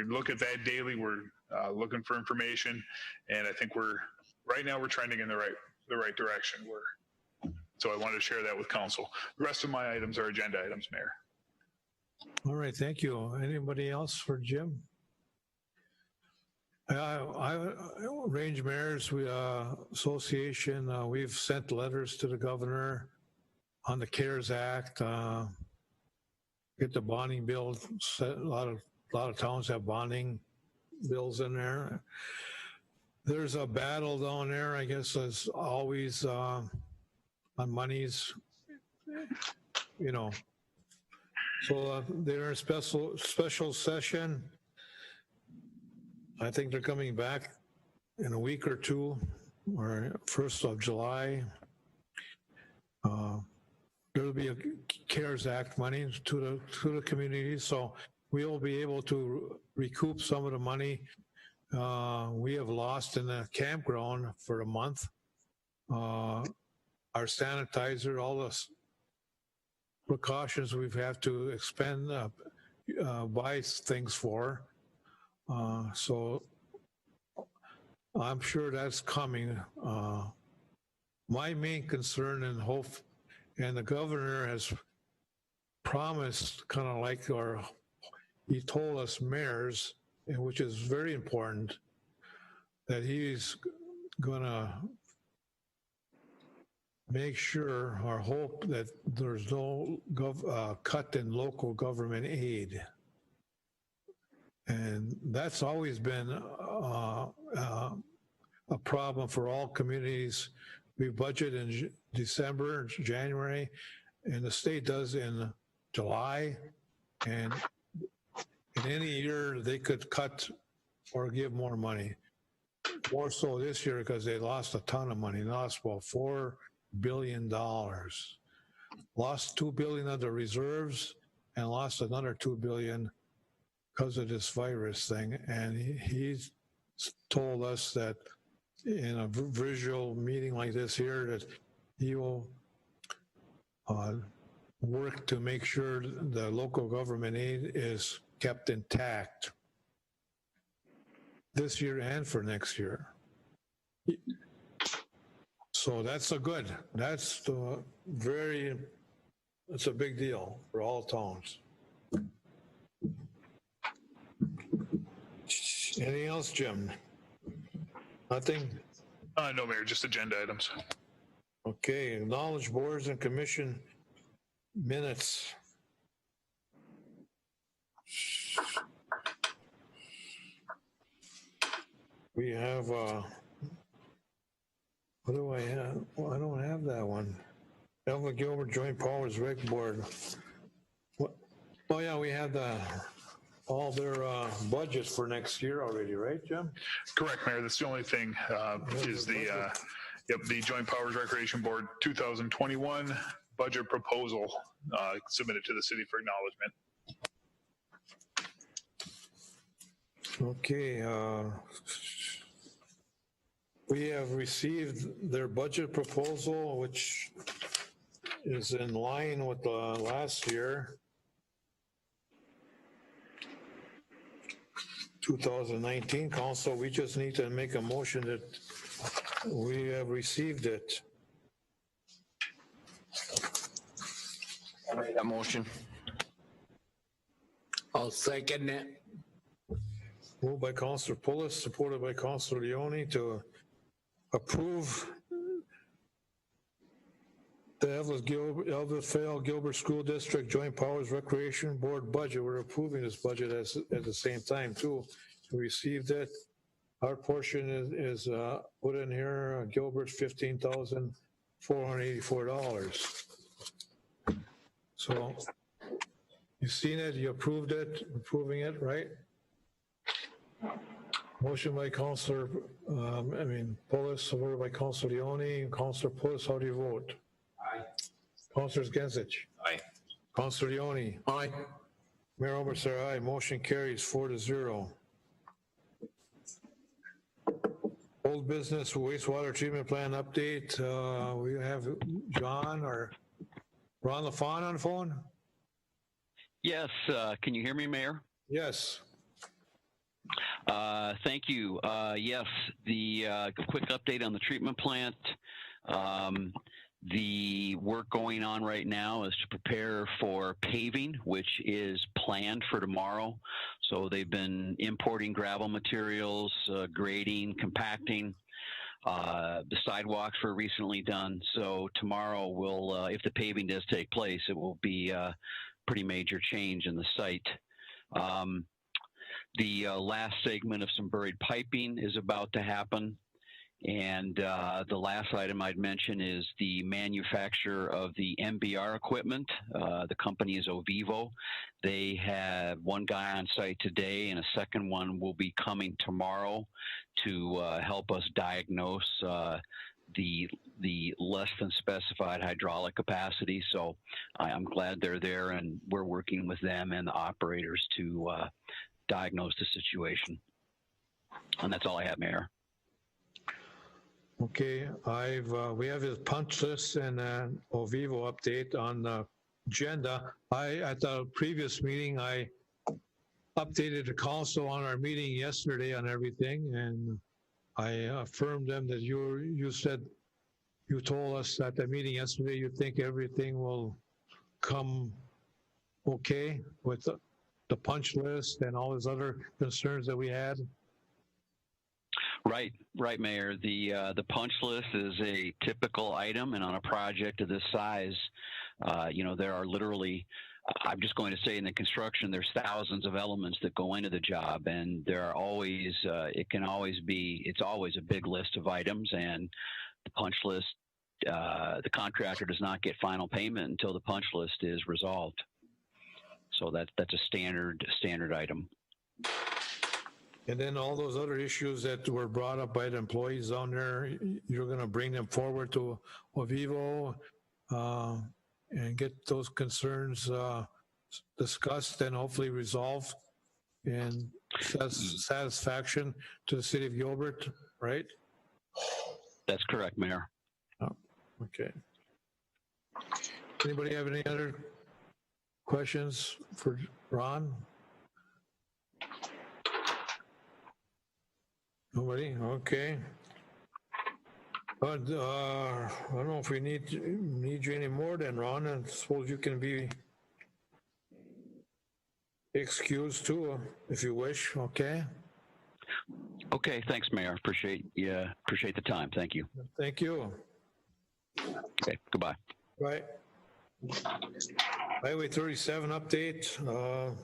look at that daily. We're looking for information, and I think right now we're trending in the right direction. So I wanted to share that with council. The rest of my items are agenda items, Mayor. All right, thank you. Anybody else for Jim? Range Mayors Association, we've sent letters to the governor on the CARES Act, get the bonding bill. A lot of towns have bonding bills in there. There's a battle down there, I guess, as always, on monies, So they're in a special session. I think they're coming back in a week or two, or 1st of July. There'll be a CARES Act money to the community, so we'll be able to recoup some of the money we have lost in the campground for a month. Our sanitizer, all the precautions we've had to expend, buy things for. So I'm sure that's coming. My main concern and hope, and the governor has promised, kind of like, or he told us mayors, and which is very important, that he's gonna make sure or hope that there's no cut in local government aid. And that's always been a problem for all communities. We budget in December, January, and the state does in July. And in any year, they could cut or give more money. More so this year because they lost a ton of money. They lost about $4 billion. Lost $2 billion of the reserves and lost another $2 billion because of this virus thing. And he's told us that in a visual meeting like this here, that he will work to make sure the local government aid is kept intact this year and for next year. So that's a big deal for all towns. Anything else, Jim? Nothing? No, Mayor, just agenda items. Okay, acknowledge boards and commission minutes. We have, what do I have? Well, I don't have that one. Elva Gilbert Joint Powers Rec Board. What? Oh yeah, we have all their budgets for next year already, right, Jim? Correct, Mayor. That's the only thing is the Joint Powers Recreation Board 2021 budget proposal submitted to the city for acknowledgement. Okay, we have received their budget proposal, which is in line with last year, 2019 council. We just need to make a motion that we have received it. I'll make that motion. I'll second it. Moved by Councilor Pulis, supported by Councilor Leone to approve the Elva Gilbert School District Joint Powers Recreation Board budget. We're approving this budget at the same time too. We received it. Our portion is put in here. Gilbert's $15,000 $484. So you've seen it, you approved it, approving it, right? Motion by Councilor, Pulis, supported by Councilor Leone. Councilor Pulis, how do you vote? Aye. Councilor Gensich? Aye. Councilor Leone? Aye. Mayor Obersar, aye. Motion carries 4-0. Old business wastewater treatment plan update. We have John or Ron LaFawn on the phone? Yes, can you hear me, Mayor? Yes. Thank you. Yes, the quick update on the treatment plant. The work going on right now is to prepare for paving, which is planned for tomorrow. So they've been importing gravel materials, grading, compacting. The sidewalks were recently done. So tomorrow will, if the paving does take place, it will be a pretty major change in the site. The last segment of some buried piping is about to happen. And the last item I'd mention is the manufacturer of the MBR equipment. The company is Ovivo. They have one guy on site today, and a second one will be coming tomorrow to help us diagnose the less than specified hydraulic capacity. So I'm glad they're there, and we're working with them and the operators to diagnose the situation. And that's all I have, Mayor. Okay, we have his punch list and an Ovivo update on the agenda. At the previous meeting, I updated the council on our meeting yesterday on everything, and I affirmed them that you told us at the meeting yesterday you think everything will come okay with the punch list and all those other concerns that we had. Right, Mayor. The punch list is a typical item, and on a project of this size, there are literally, I'm just going to say in the construction, there's thousands of elements that go into the job, and there are always, it's always a big list of items, and the punch list, the contractor does not get final payment until the punch list is resolved. So that's a standard item. And then all those other issues that were brought up by the employees on there, you're going to bring them forward to Ovivo and get those concerns discussed and hopefully resolved and satisfaction to the city of Gilbert, right? That's correct, Mayor. Oh, okay. Anybody have any other questions for Ron? Nobody? Okay. But I don't know if we need you any more then, Ron. I suppose you can be excused too, if you wish. Okay. Okay. Thanks, Mayor. Appreciate the time. Thank you. Thank you. Okay. Goodbye. Right. Highway 37 update.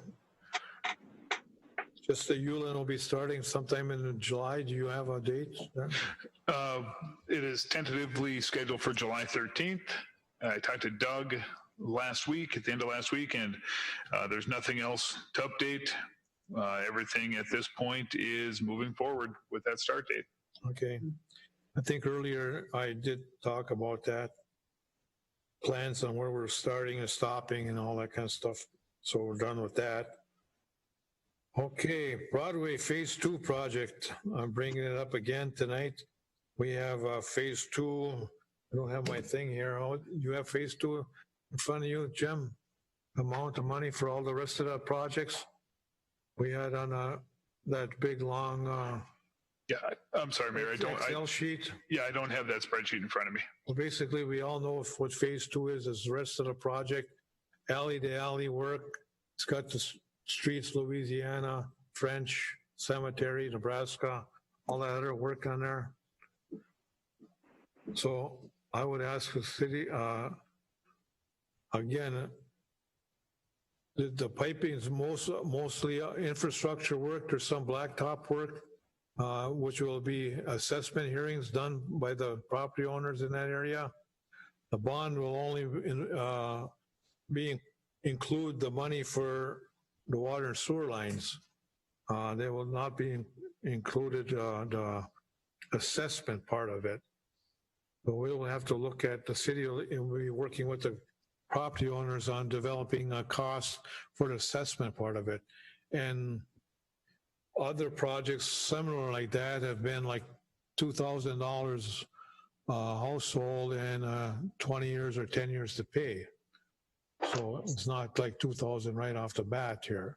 Just the ULIN will be starting sometime in July. Do you have a date there? It is tentatively scheduled for July 13th. I talked to Doug at the end of last week, and there's nothing else to update. Everything at this point is moving forward with that start date. Okay. I think earlier I did talk about that. Plans on where we're starting and stopping and all that kind of stuff. So we're done with that. Okay, Broadway Phase 2 project. I'm bringing it up again tonight. We have Phase 2. I don't have my thing here. You have Phase 2 in front of you, Jim? Amount of money for all the rest of the projects we had on that big long. Yeah, I'm sorry, Mayor. Excel sheet. Yeah, I don't have that spreadsheet in front of me. Well, basically, we all know what Phase 2 is the rest of the project. Alley to alley work. It's got the streets, Louisiana, French, Cemetery, Nebraska, all that other work on there. So I would ask the city, again, the piping is mostly infrastructure work. There's some blacktop work, which will be assessment hearings done by the property owners in that area. the bond will only include the money for the water and sewer lines. They will not be included the assessment part of it. But we will have to look at the city and we'll be working with the property owners on developing a cost for the assessment part of it. And other projects similar like that have been like $2,000 household and 20 years or 10 years to pay. So it's not like 2,000 right off the bat here.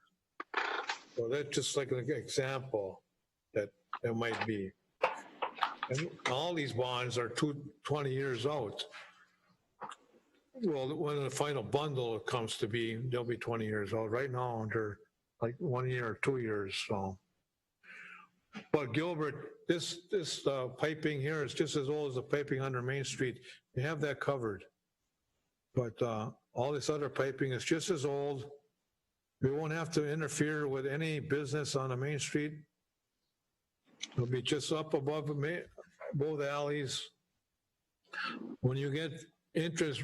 So that's just like an example that there might be. And all these bonds are 20 years out. Well, when the final bundle comes to be, they'll be 20 years old. Right now, they're like 1 year or 2 years. So, but Gilbert, this piping here is just as old as the piping under Main Street. You have that covered. But all this other piping is just as old. We won't have to interfere with any business on the Main Street. It'll be just up above both alleys. When you get interest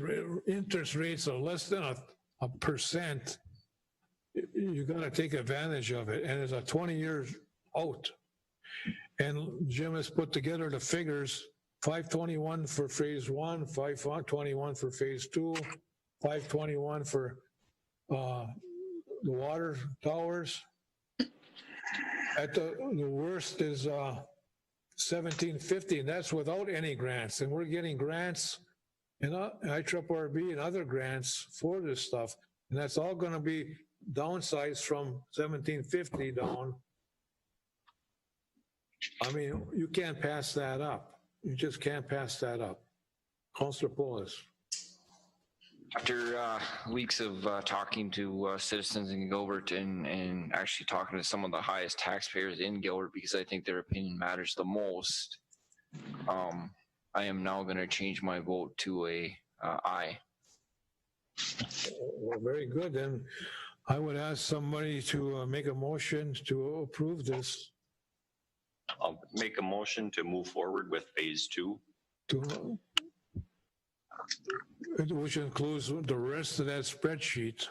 rates of less than a percent, you got to take advantage of it. And it's a 20 years out. And Jim has put together the figures: 521 for phase 1, 521 for phase 2, 521 for the water towers. At the worst is 1750, and that's without any grants. And we're getting grants and IRRB and other grants for this stuff, and that's all going to be downsized from 1750 down. I mean, you can't pass that up. You just can't pass that up. Councilor Poulos. After weeks of talking to citizens in Gilbert and actually talking to some of the highest taxpayers in Gilbert, because I think their opinion matters the most, I am now going to change my vote to a aye. Well, very good. Then I would ask somebody to make a motion to approve this. I'll make a motion to move forward with phase 2. Which includes the rest of that spreadsheet.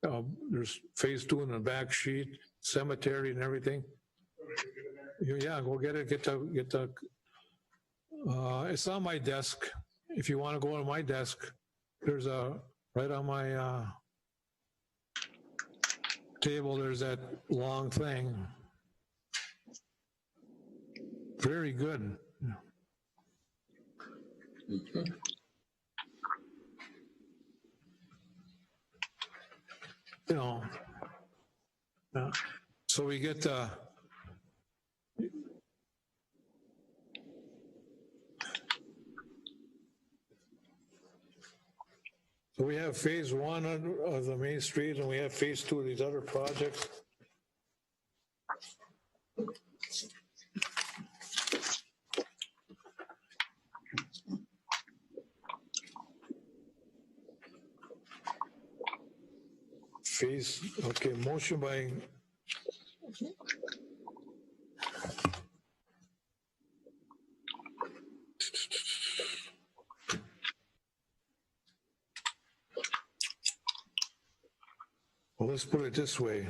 There's phase 2 in the back sheet, cemetery and everything. Yeah, go get it. Get the. It's on my desk. If you want to go on my desk, there's right on my table. There's that long thing. Very good. You know, so we get so we have phase 1 of the Main Street, and we have phase 2 of these other projects. Okay, motion by well, let's put it this way.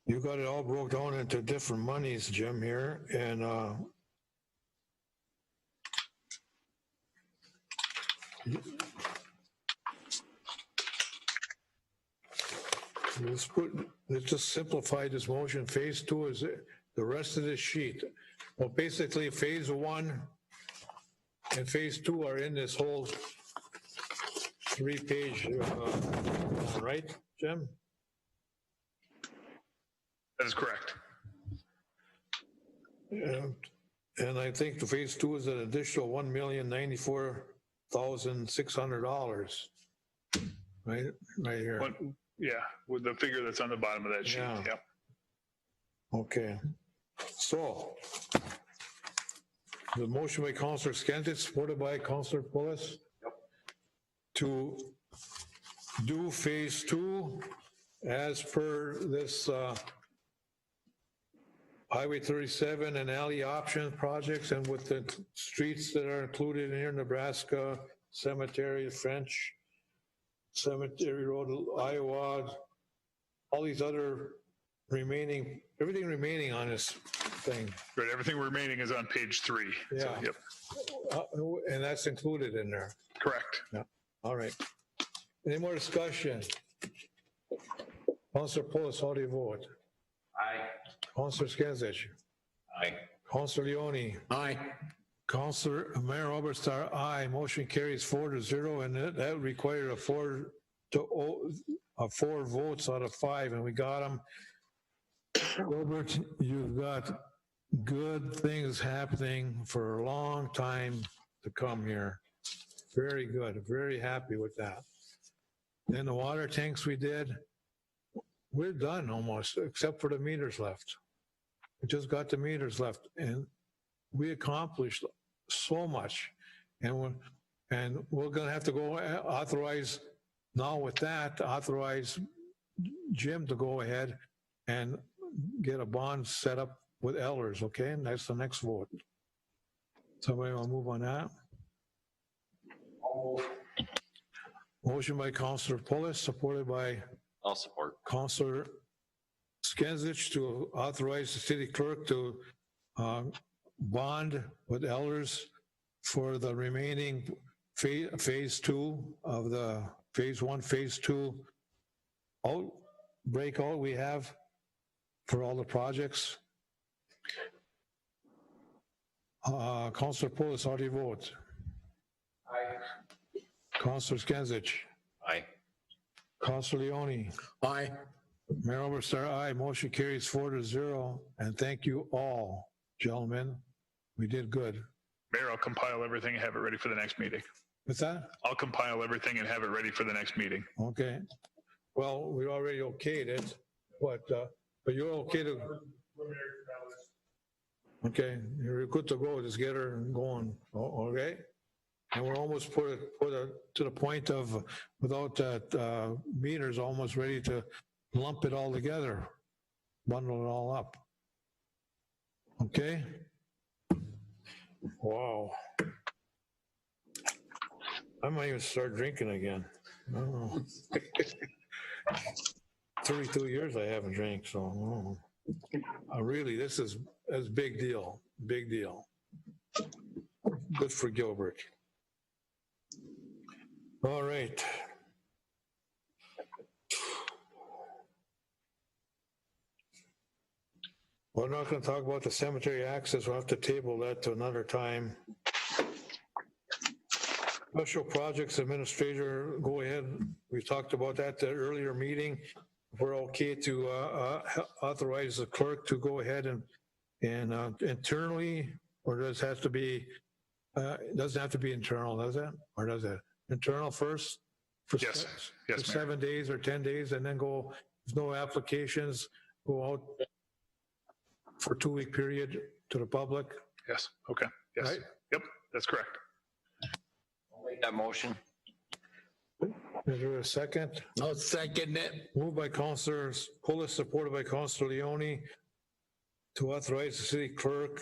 You got it all broke down into different monies, Jim, here, and let's just simplify this motion. Phase 2 is the rest of this sheet. Well, basically phase 1 and phase 2 are in this whole 3-page, right, Jim? That is correct. And I think the phase 2 is an additional $1,094,600, right here. Yeah, with the figure that's on the bottom of that sheet. Yeah. Okay. So the motion by Councilor Scantic, supported by Councilor Poulos, to do phase 2 as per this Highway 37 and alley option projects, and with the streets that are included in here, Nebraska, Cemetery, French, Cemetery Road, Iowa, all these other remaining, everything remaining on this thing. Right, everything remaining is on page 3. Yeah. So, yep, And that's included in there. correct. Yeah. All right. Any more discussion? Councilor Polis, how do you vote? Aye. Councilor Skinsich? Aye. Councilor Leone? Aye. Councilor Mayor Oberstar, aye. Motion carries 4-0, and that required a 4 votes out of 5, and we got them. Gilbert, you've got good things happening for a long time to come here. Very good. Very happy with that. Then the water tanks we did, we're done almost, except for the meters left. We just got the meters left, and we accomplished so much. And we're going to have to go authorize, now with that, authorize Jim to go ahead and get a bond set up with Elders, okay? And that's the next vote. Somebody want to move on that? Motion by Councilor Polis, supported by I'll support. Councilor Skinsich to authorize the city clerk to bond with Elders for the remaining phase 2 of the phase 1, phase 2 breakout we have for all the projects. Councilor Polis, how do you vote? Aye. Councilor Skinsich? Aye. Councilor Leone? Aye. Mayor Oberstar, aye. Motion carries 4-0. And thank you all, gentlemen. We did good. Mayor, I'll compile everything and have it ready for the next meeting. What's that? I'll compile everything and have it ready for the next meeting. Okay. Well, we already okayed it, but you're okay to. Okay, you're good to go. Just get her going. Okay. And we're almost put it to the point of, without that meters, almost ready to lump it all together, bundle it all up. Okay. Wow. I might even start drinking again. I don't know. 32 years I haven't drank, so really, this is big deal. Big deal. Good for Gilbert. All right. We're not going to talk about the cemetery access. We'll have to table that to another time. Special Projects Administrator, go ahead. We talked about that at the earlier meeting. We're okay to authorize the clerk to go ahead and internally, or does it have to be, doesn't have to be internal, does it? Or does it? Internal first? For Yes. for Yes, Mayor. 7 days or 10 days, and then go, if no applications, go out for a 2-week period to the public, Yes. Okay. Yes. right? Yep. That's correct. Make that motion. Is there a second? I'll second it. Moved by Councilor Polis, supported by Councilor Leone, to authorize the city clerk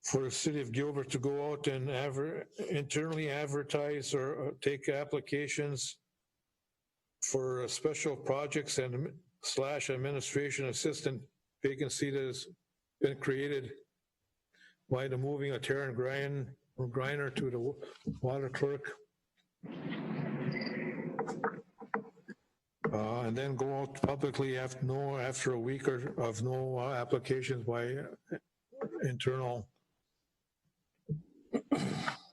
for the city of Gilbert to go out and internally advertise or take applications for special projects and / administration assistant vacancy that has been created by the moving of Taryn Griner to the water clerk. And then go out publicly after a week of no applications by internal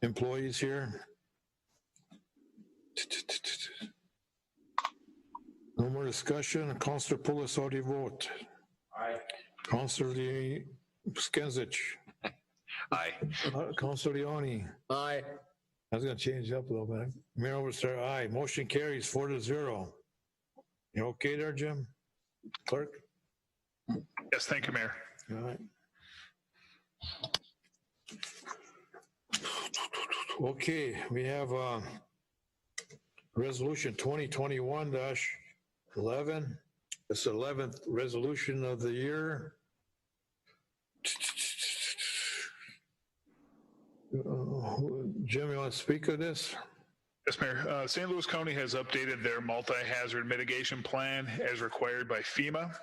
employees here. No more discussion. Councilor Polis, how do you vote? Aye. Councilor Skinsich. Aye. Councilor Leone. Aye. I was going to change it up a little bit. Mayor Oberstar, aye. Motion carries 4-0. You okay there, Jim? Clerk? Yes. Thank you, Mayor. All right. Okay, we have resolution 2021-11. It's the 11th resolution of the year. Jim, you want to speak of this? Yes, Mayor. St. Louis County has updated their multi-hazard mitigation plan as required by FEMA.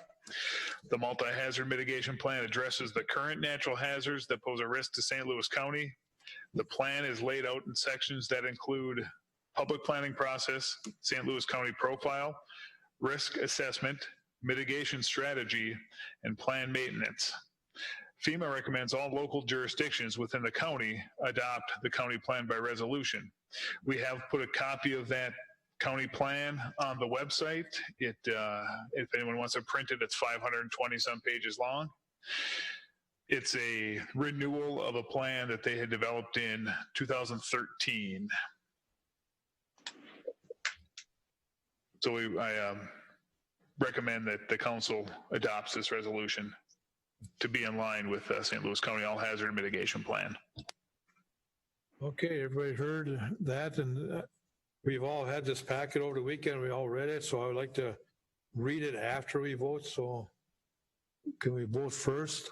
The multi-hazard mitigation plan addresses the current natural hazards that pose a risk to St. Louis County. The plan is laid out in sections that include public planning process, St. Louis County profile, risk assessment, mitigation strategy, and plan maintenance. FEMA recommends all local jurisdictions within the county adopt the county plan by resolution. We have put a copy of that county plan on the website. If anyone wants to print it, it's 520 some pages long. It's a renewal of a plan that they had developed in 2013. So I recommend that the council adopts this resolution to be in line with St. Louis County All Hazard Mitigation Plan. Okay, everybody heard that, and we've all had this packet over the weekend. We all read it, so I would like to read it after we vote. So can we vote first?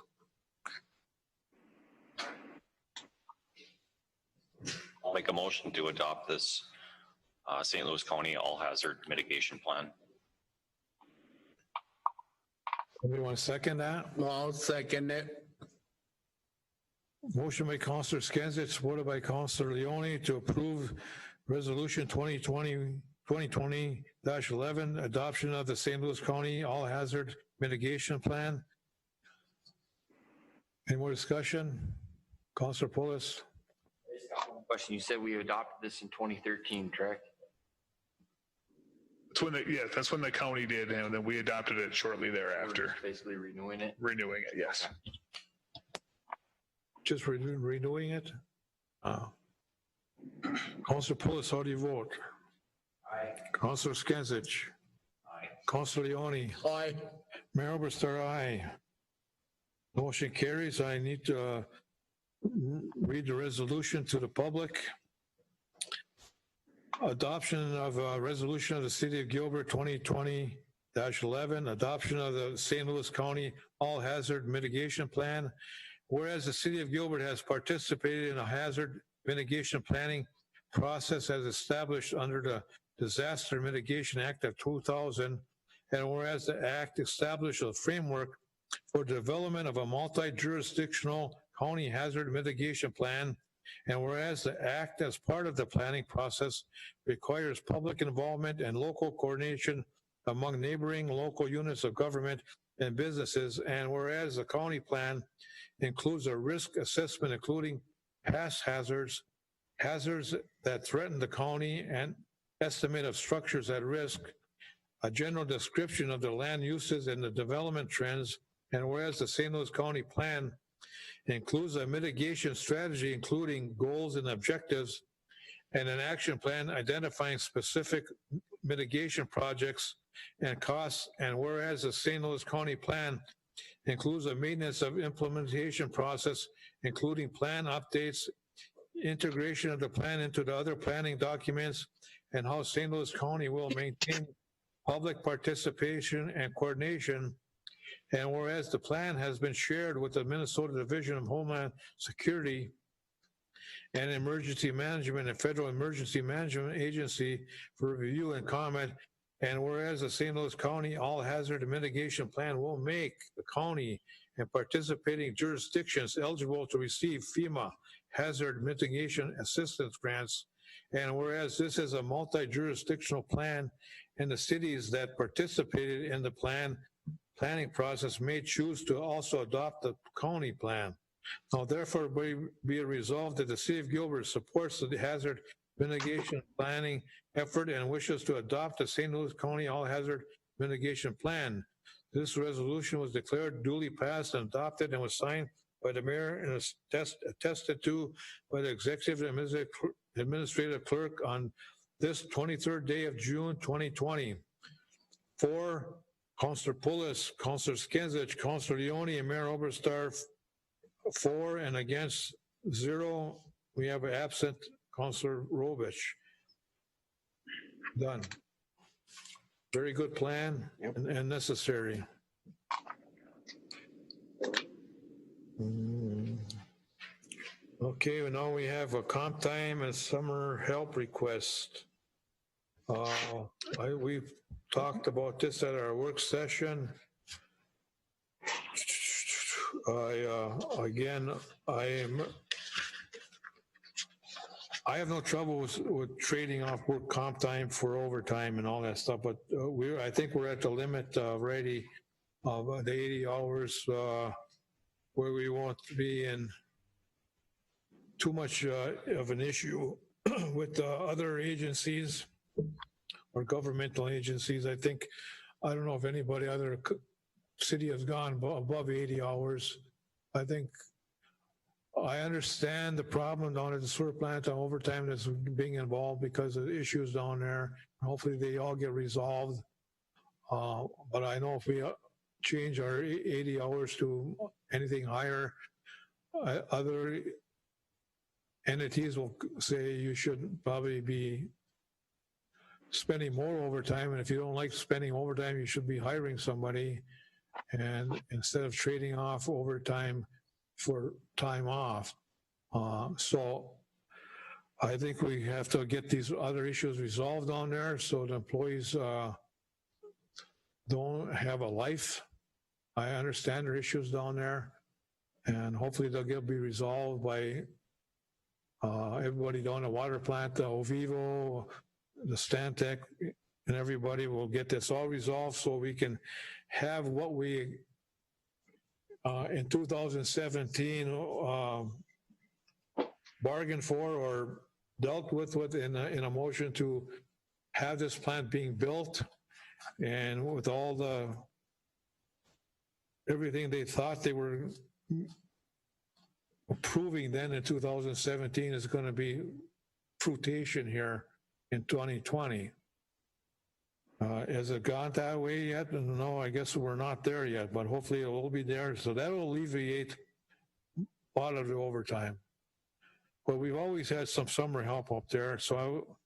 I'll make a motion to adopt this St. Louis County All Hazard Mitigation Plan. Somebody want to second that? I'll second it. Motion by Councilor Skinsich, supported by Councilor Leone to approve Resolution 2020-11, adoption of the St. Louis County All Hazard Mitigation Plan. Any more discussion? Councilor Poulos. Question, you said we adopted this in 2013, correct? That's when the county did, and then we adopted it shortly thereafter. Basically renewing it? Renewing it, yes. Okay. Just renewing it? Councilor Poulos, how do you vote? Aye. Councilor Skinsich. Aye. Councilor Leone. Aye. Mayor Oberstar, aye. Motion carries. I need to read the resolution to the public. Adoption of a resolution of the City of Gilbert 2020-11, adoption of the St. Louis County All Hazard Mitigation Plan. Whereas the City of Gilbert has participated in a hazard mitigation planning process as established under the Disaster Mitigation Act of 2000, and whereas the Act established a framework for development of a multi-jurisdictional county hazard mitigation plan, and whereas the Act, as part of the planning process, requires public involvement and local coordination among neighboring local units of government and businesses, and whereas the county plan includes a risk assessment including past hazards, hazards that threaten the county, and estimate of structures at risk, a general description of the land uses and the development trends, and whereas the St. Louis County plan includes a mitigation strategy including goals and objectives and an action plan identifying specific mitigation projects and costs, and whereas the St. Louis County plan includes a maintenance of implementation process including plan updates, integration of the plan into the other planning documents, and how St. Louis County will maintain public participation and coordination. And whereas the plan has been shared with the Minnesota Division of Homeland Security and Emergency Management and Federal Emergency Management Agency for review and comment, and whereas the St. Louis County All Hazard Mitigation Plan will make the county and participating jurisdictions eligible to receive FEMA hazard mitigation assistance grants, and whereas this is a multi-jurisdictional plan and the cities that participated in the planning process may choose to also adopt the county plan. Now, therefore, be it resolved that the City of Gilbert supports the hazard mitigation planning effort and wishes to adopt the St. Louis County All Hazard Mitigation Plan. This resolution was declared duly passed and adopted and was signed by the mayor and attested to by the executive administrative clerk on this 23rd day of June 2020. For Councilor Poulos, Councilor Skinsich, Councilor Leone, and Mayor Oberstar, 4 and against 0. We have an absent Councilor Robich. Done. Very good plan and necessary. Okay, well, now we have a comp time and summer help request. We've talked about this at our work session. I have no trouble with trading off work comp time for overtime and all that stuff, but I think we're at the limit already of the 80 hours where we won't be in too much of an issue with other agencies or governmental agencies. I don't know if anybody other city has gone above 80 hours. I understand the problem down at the sewer plant on overtime that's being involved because of issues down there. Hopefully they all get resolved. But I know if we change our 80 hours to anything higher, other entities will say you should probably be spending more overtime. And if you don't like spending overtime, you should be hiring somebody. And instead of trading off overtime for time off. So I think we have to get these other issues resolved on there so the employees don't have a life. I understand there are issues down there, and hopefully they'll be resolved by everybody down the water plant, the Ovivo, the Stantec, and everybody will get this all resolved so we can have what we in 2017 bargained for or dealt with in a motion to have this plant being built, and with all everything they thought they were approving then in 2017 is going to be fruition here in 2020. Has it gone that way yet? No, I guess we're not there yet, but hopefully it will be there. So that will alleviate a lot of the overtime. But we've always had some summer help up there. So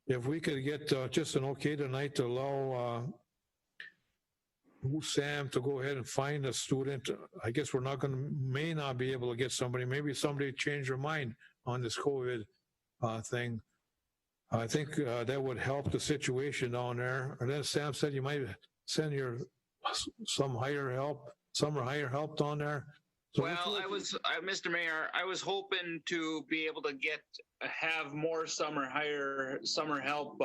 if we could get just an okay tonight to allow Sam to go ahead and find a student, I guess may not be able to get somebody. Maybe somebody changed their mind on this COVID thing. I think that would help the situation down there. And then Sam said you might send some higher help down there. So well, Mr. Mayor, I was hoping to be able to have more summer help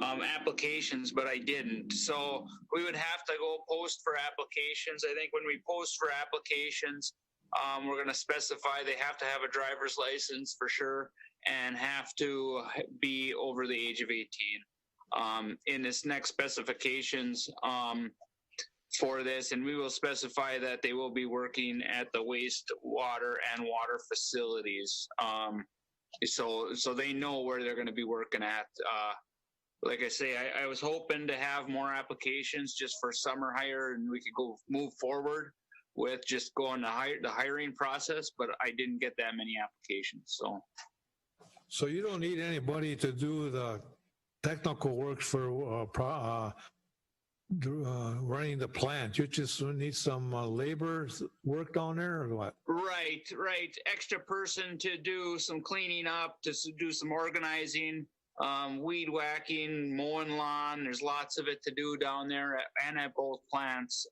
applications, but I didn't. So we would have to go post for applications. I think when we post for applications, we're going to specify they have to have a driver's license for sure and have to be over the age of 18. In this next specifications for this, and we will specify that they will be working at the wastewater and water facilities. So they know where they're going to be working at. Like I say, I was hoping to have more applications just for summer hire, and we could move forward with just going to the hiring process, but I didn't get that many applications. So you don't need anybody to do the technical work for running the plant. You just need some labor work down there or what? Right. Extra person to do some cleaning up, to do some organizing, weed whacking, mowing lawn. There's lots of it to do down there and at both plants.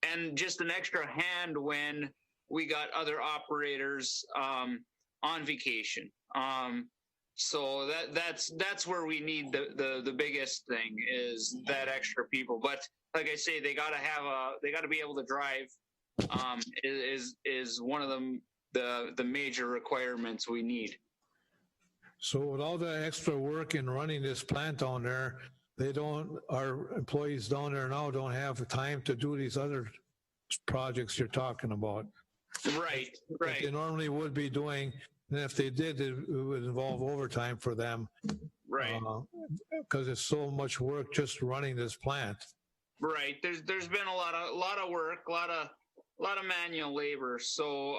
And just an extra hand when we got other operators on vacation. So that's where we need the biggest thing is that extra people. But like I say, they got to be able to drive. Is one of the major requirements we need. So with all the extra work in running this plant down there, our employees down there now don't have the time to do these other projects you're talking about. Right. That they normally would be doing. And if they did, it would involve overtime for them. Right. Because it's so much work just running this plant. Right. There's been a lot of work, a lot of manual labor. So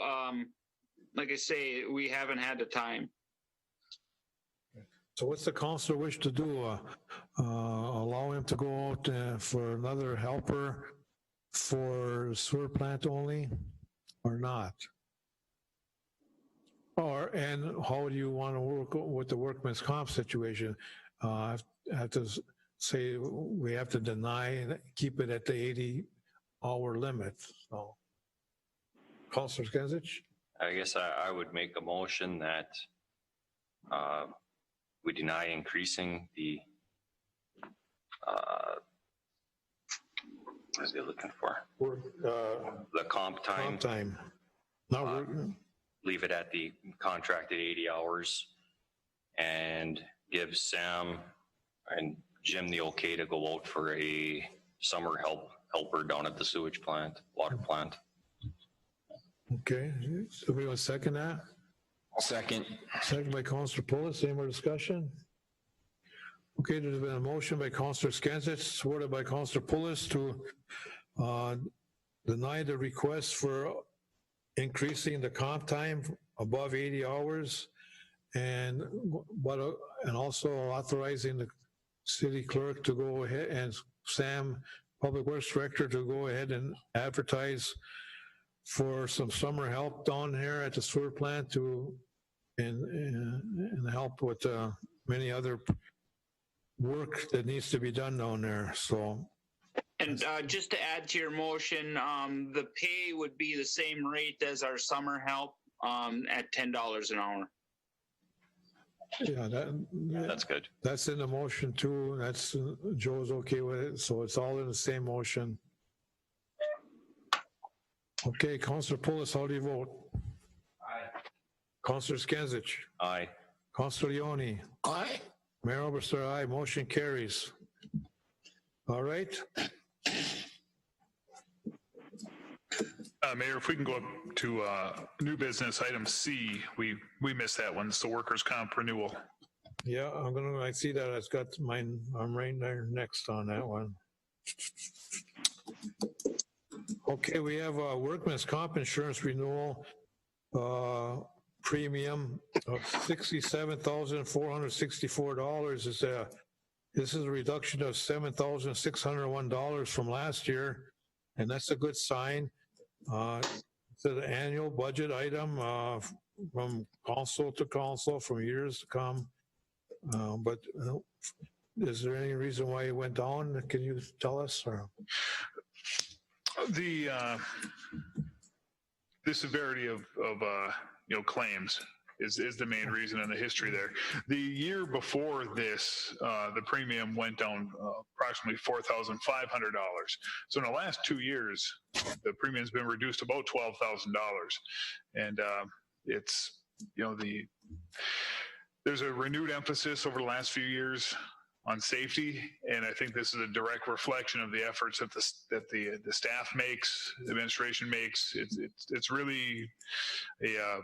like I say, we haven't had the time. So what's the council wish to do? Allow him to go out for another helper for sewer plant only or not? And how do you want to work with the workman's comp situation? I have to say we have to deny and keep it at the 80-hour limit. So, Councilor Skenzich? I guess I would make a motion that we deny increasing the, what is he looking for? The comp time. Comp time. Not leave it at the contracted 80 hours and give Sam and Jim the okay to go out for a summer helper down at the sewage plant, water plant. Okay, somebody want to second that? I'll second. Second by Councilor Pulis. Any more discussion? Okay, there's been a motion by Councilor Skenzich, supported by Councilor Pulis to deny the request for increasing the comp time above 80 hours and also authorizing the city clerk to go ahead and Sam, Public Works Director, to go ahead and advertise for some summer help down here at the sewer plant to and help with many other work that needs to be done down there. So. And just to add to your motion, the pay would be the same rate as our summer help at $10 an hour. Yeah, that's good. That's in the motion too. That's Joe's okay with it. So it's all in the same motion. Okay, Councilor Pulis, how do you vote? Aye. Councilor Skenzich? Aye. Councilor Leone? Aye. Mayor Oberstar, aye. Motion carries. All right. Mayor, if we can go up to new business item C, we missed that one. It's the workers' comp renewal. Yeah, I see that. It's got mine. I'm right there next on that one. Okay, we have a workman's comp insurance renewal premium of $67,464. This is a reduction of $7,601 from last year, and that's a good sign. It's an annual budget item from council to council from years to come. But is there any reason why it went down? Can you tell us? Or? The severity of claims is the main reason in the history there. The year before this, the premium went down approximately $4,500. So in the last 2 years, the premium's been reduced about $12,000, and it's there's a renewed emphasis over the last few years on safety, and I think this is a direct reflection of the efforts that the staff makes, the administration makes. It's really a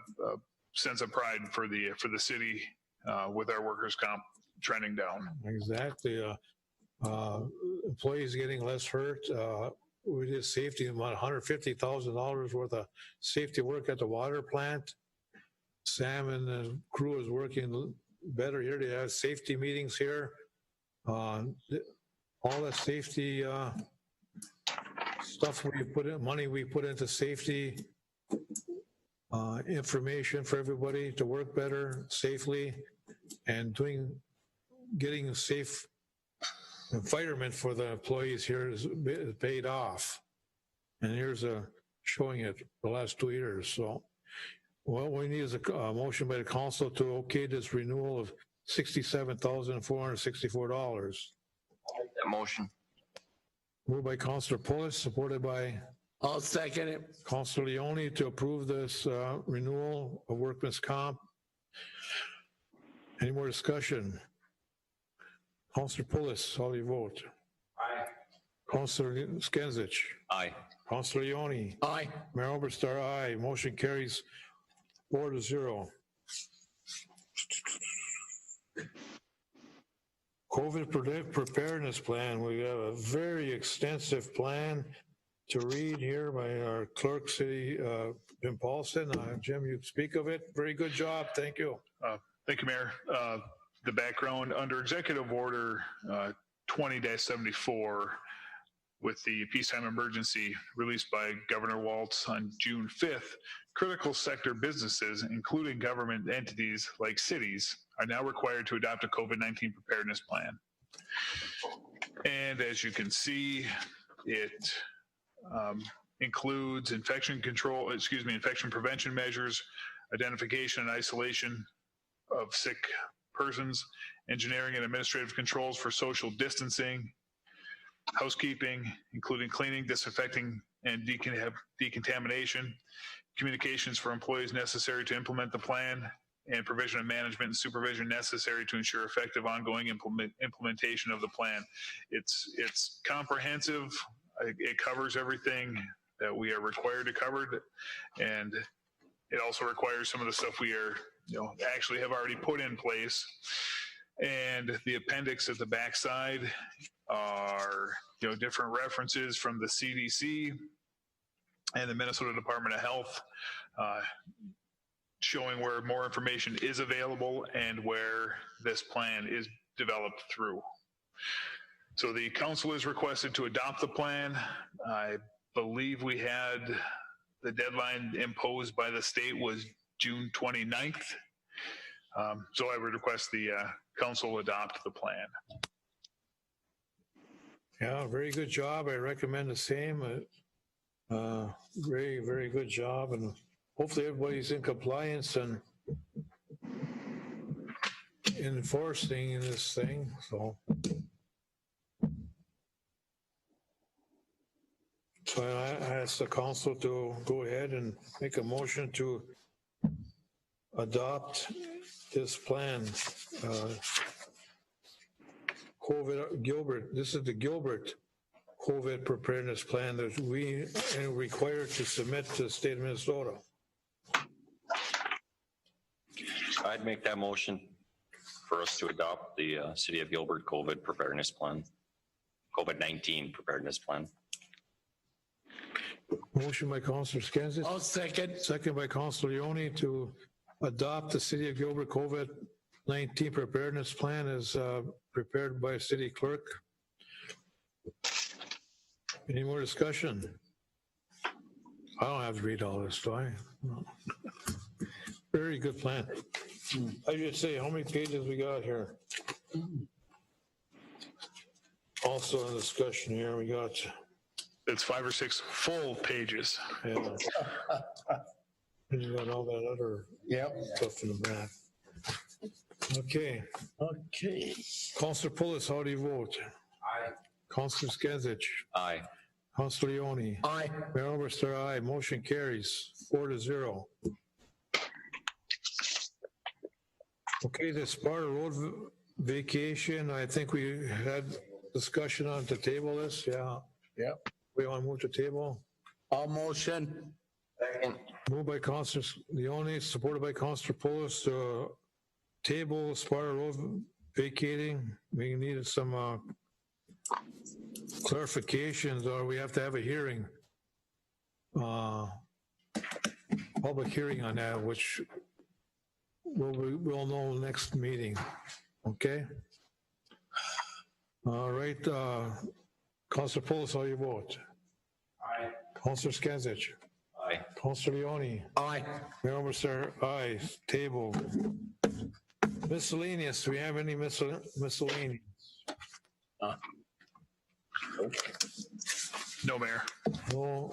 sense of pride for the city with our workers' comp trending down. Exactly. Employees getting less hurt. We did safety, about $150,000 worth of safety work at the water plant. Sam and the crew is working better here. They have safety meetings here. All the safety stuff we put in, money we put into safety, information for everybody to work better safely, and getting safe environment for the employees here is paid off. And here's showing it the last 2 years. So what we need is a motion by the council to okay this renewal of $67,464. That motion. Moved by Councilor Pulis, supported by I'll second it. Councilor Leone to approve this renewal of workman's comp. Any more discussion? Councilor Pulis, how do you vote? Aye. Councilor Skenzich? Aye. Councilor Leone? Aye. Mayor Oberstar, aye. Motion carries 4-0. COVID preparedness plan. We have a very extensive plan to read here by our clerk, City Jim Paulson. Jim, you speak of it. Very good job. Thank you. Thank you, Mayor. The background under Executive Order 20-74, with the peacetime emergency released by Governor Walz on June 5th, critical sector businesses, including government entities like cities, are now required to adopt a COVID-19 preparedness plan. And as you can see, it includes infection prevention measures, identification and isolation of sick persons, engineering and administrative controls for social distancing, housekeeping, including cleaning, disinfecting, and decontamination, communications for employees necessary to implement the plan, and provision of management and supervision necessary to ensure effective ongoing implementation of the plan. It's comprehensive. It covers everything that we are required to cover, and it also requires some of the stuff we are, actually have already put in place. And the appendix at the backside are, different references from the CDC and the Minnesota Department of Health, showing where more information is available and where this plan is developed through. So the council is requested to adopt the plan. I believe we had the deadline imposed by the state was June 29th. So I would request the council adopt the plan. Yeah, very good job. I recommend the same. Very, very good job. And hopefully everybody's in compliance and enforcing this thing. So I ask the council to go ahead and make a motion to adopt this plan. Gilbert, this is the Gilbert COVID preparedness plan that we are required to submit to the state of Minnesota. I'd make that motion for us to adopt the City of Gilbert COVID preparedness plan, COVID-19 preparedness plan. Motion by Councilor Skenzis. I'll second. Second by Councilor Leone to adopt the City of Gilbert COVID-19 preparedness plan as prepared by City Clerk. Any more discussion? I don't have to read all this, do I? No. Very good plan. I should say, how many pages we got here? Also in discussion here, we got... It's 5 or 6 full pages. Yeah. And you got all that other stuff in the back. Okay. Okay. Councilor Pulis, how do you vote? Aye. Councilor Skenzich? Aye. Councilor Leone? Aye. Mayor Oberstar, aye. Motion carries 4-0. Okay, the Sparta Road vacation, I think we had discussion on to table this, yeah. Yep. We want to move to table? All motion. Second. Moved by Councilor Leone, supported by Councilor Pulis to table Sparta Road vacating. We needed some clarifications, or we have to have a hearing, public hearing on that, which we'll know next meeting. Okay. All right. Councilor Pulis, how do you vote? Aye. Councilor Skenzich? Aye. Councilor Leone? Aye. Mayor Oberstar, aye. Table. Miscellaneous, do we have any miscellaneous? No, Mayor. No,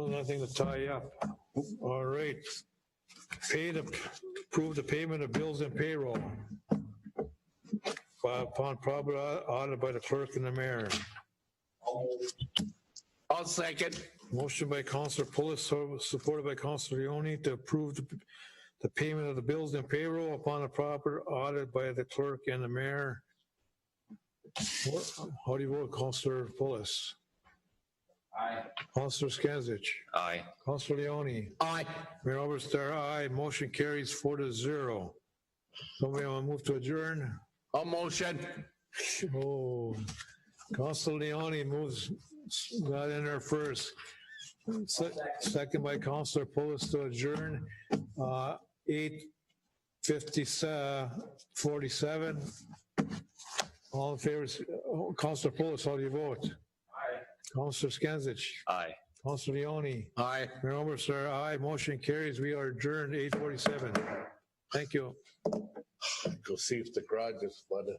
nothing to tie up. All right. Approve the payment of bills and payroll upon proper audit by the clerk and the mayor. I'll second. Motion by Councilor Pulis, supported by Councilor Leone to approve the payment of the bills and payroll upon a proper audit by the clerk and the mayor. How do you vote, Councilor Pulis? Aye. Councilor Skenzich? Aye. Councilor Leone? Aye. Mayor Oberstar, aye. Motion carries 4-0. Somebody want to move to adjourn? All motion. Oh, Councilor Leone got in there first. Second by Councilor Pulis to adjourn. 8:47. All in favor, Councilor Poulos, how do you vote? Aye. Councilor Skansich. Aye. Councilor Leone. Aye. Mayor Oberstar, aye. Motion carries. We are adjourned 8:47. Thank you. Go see if the garage is flooded.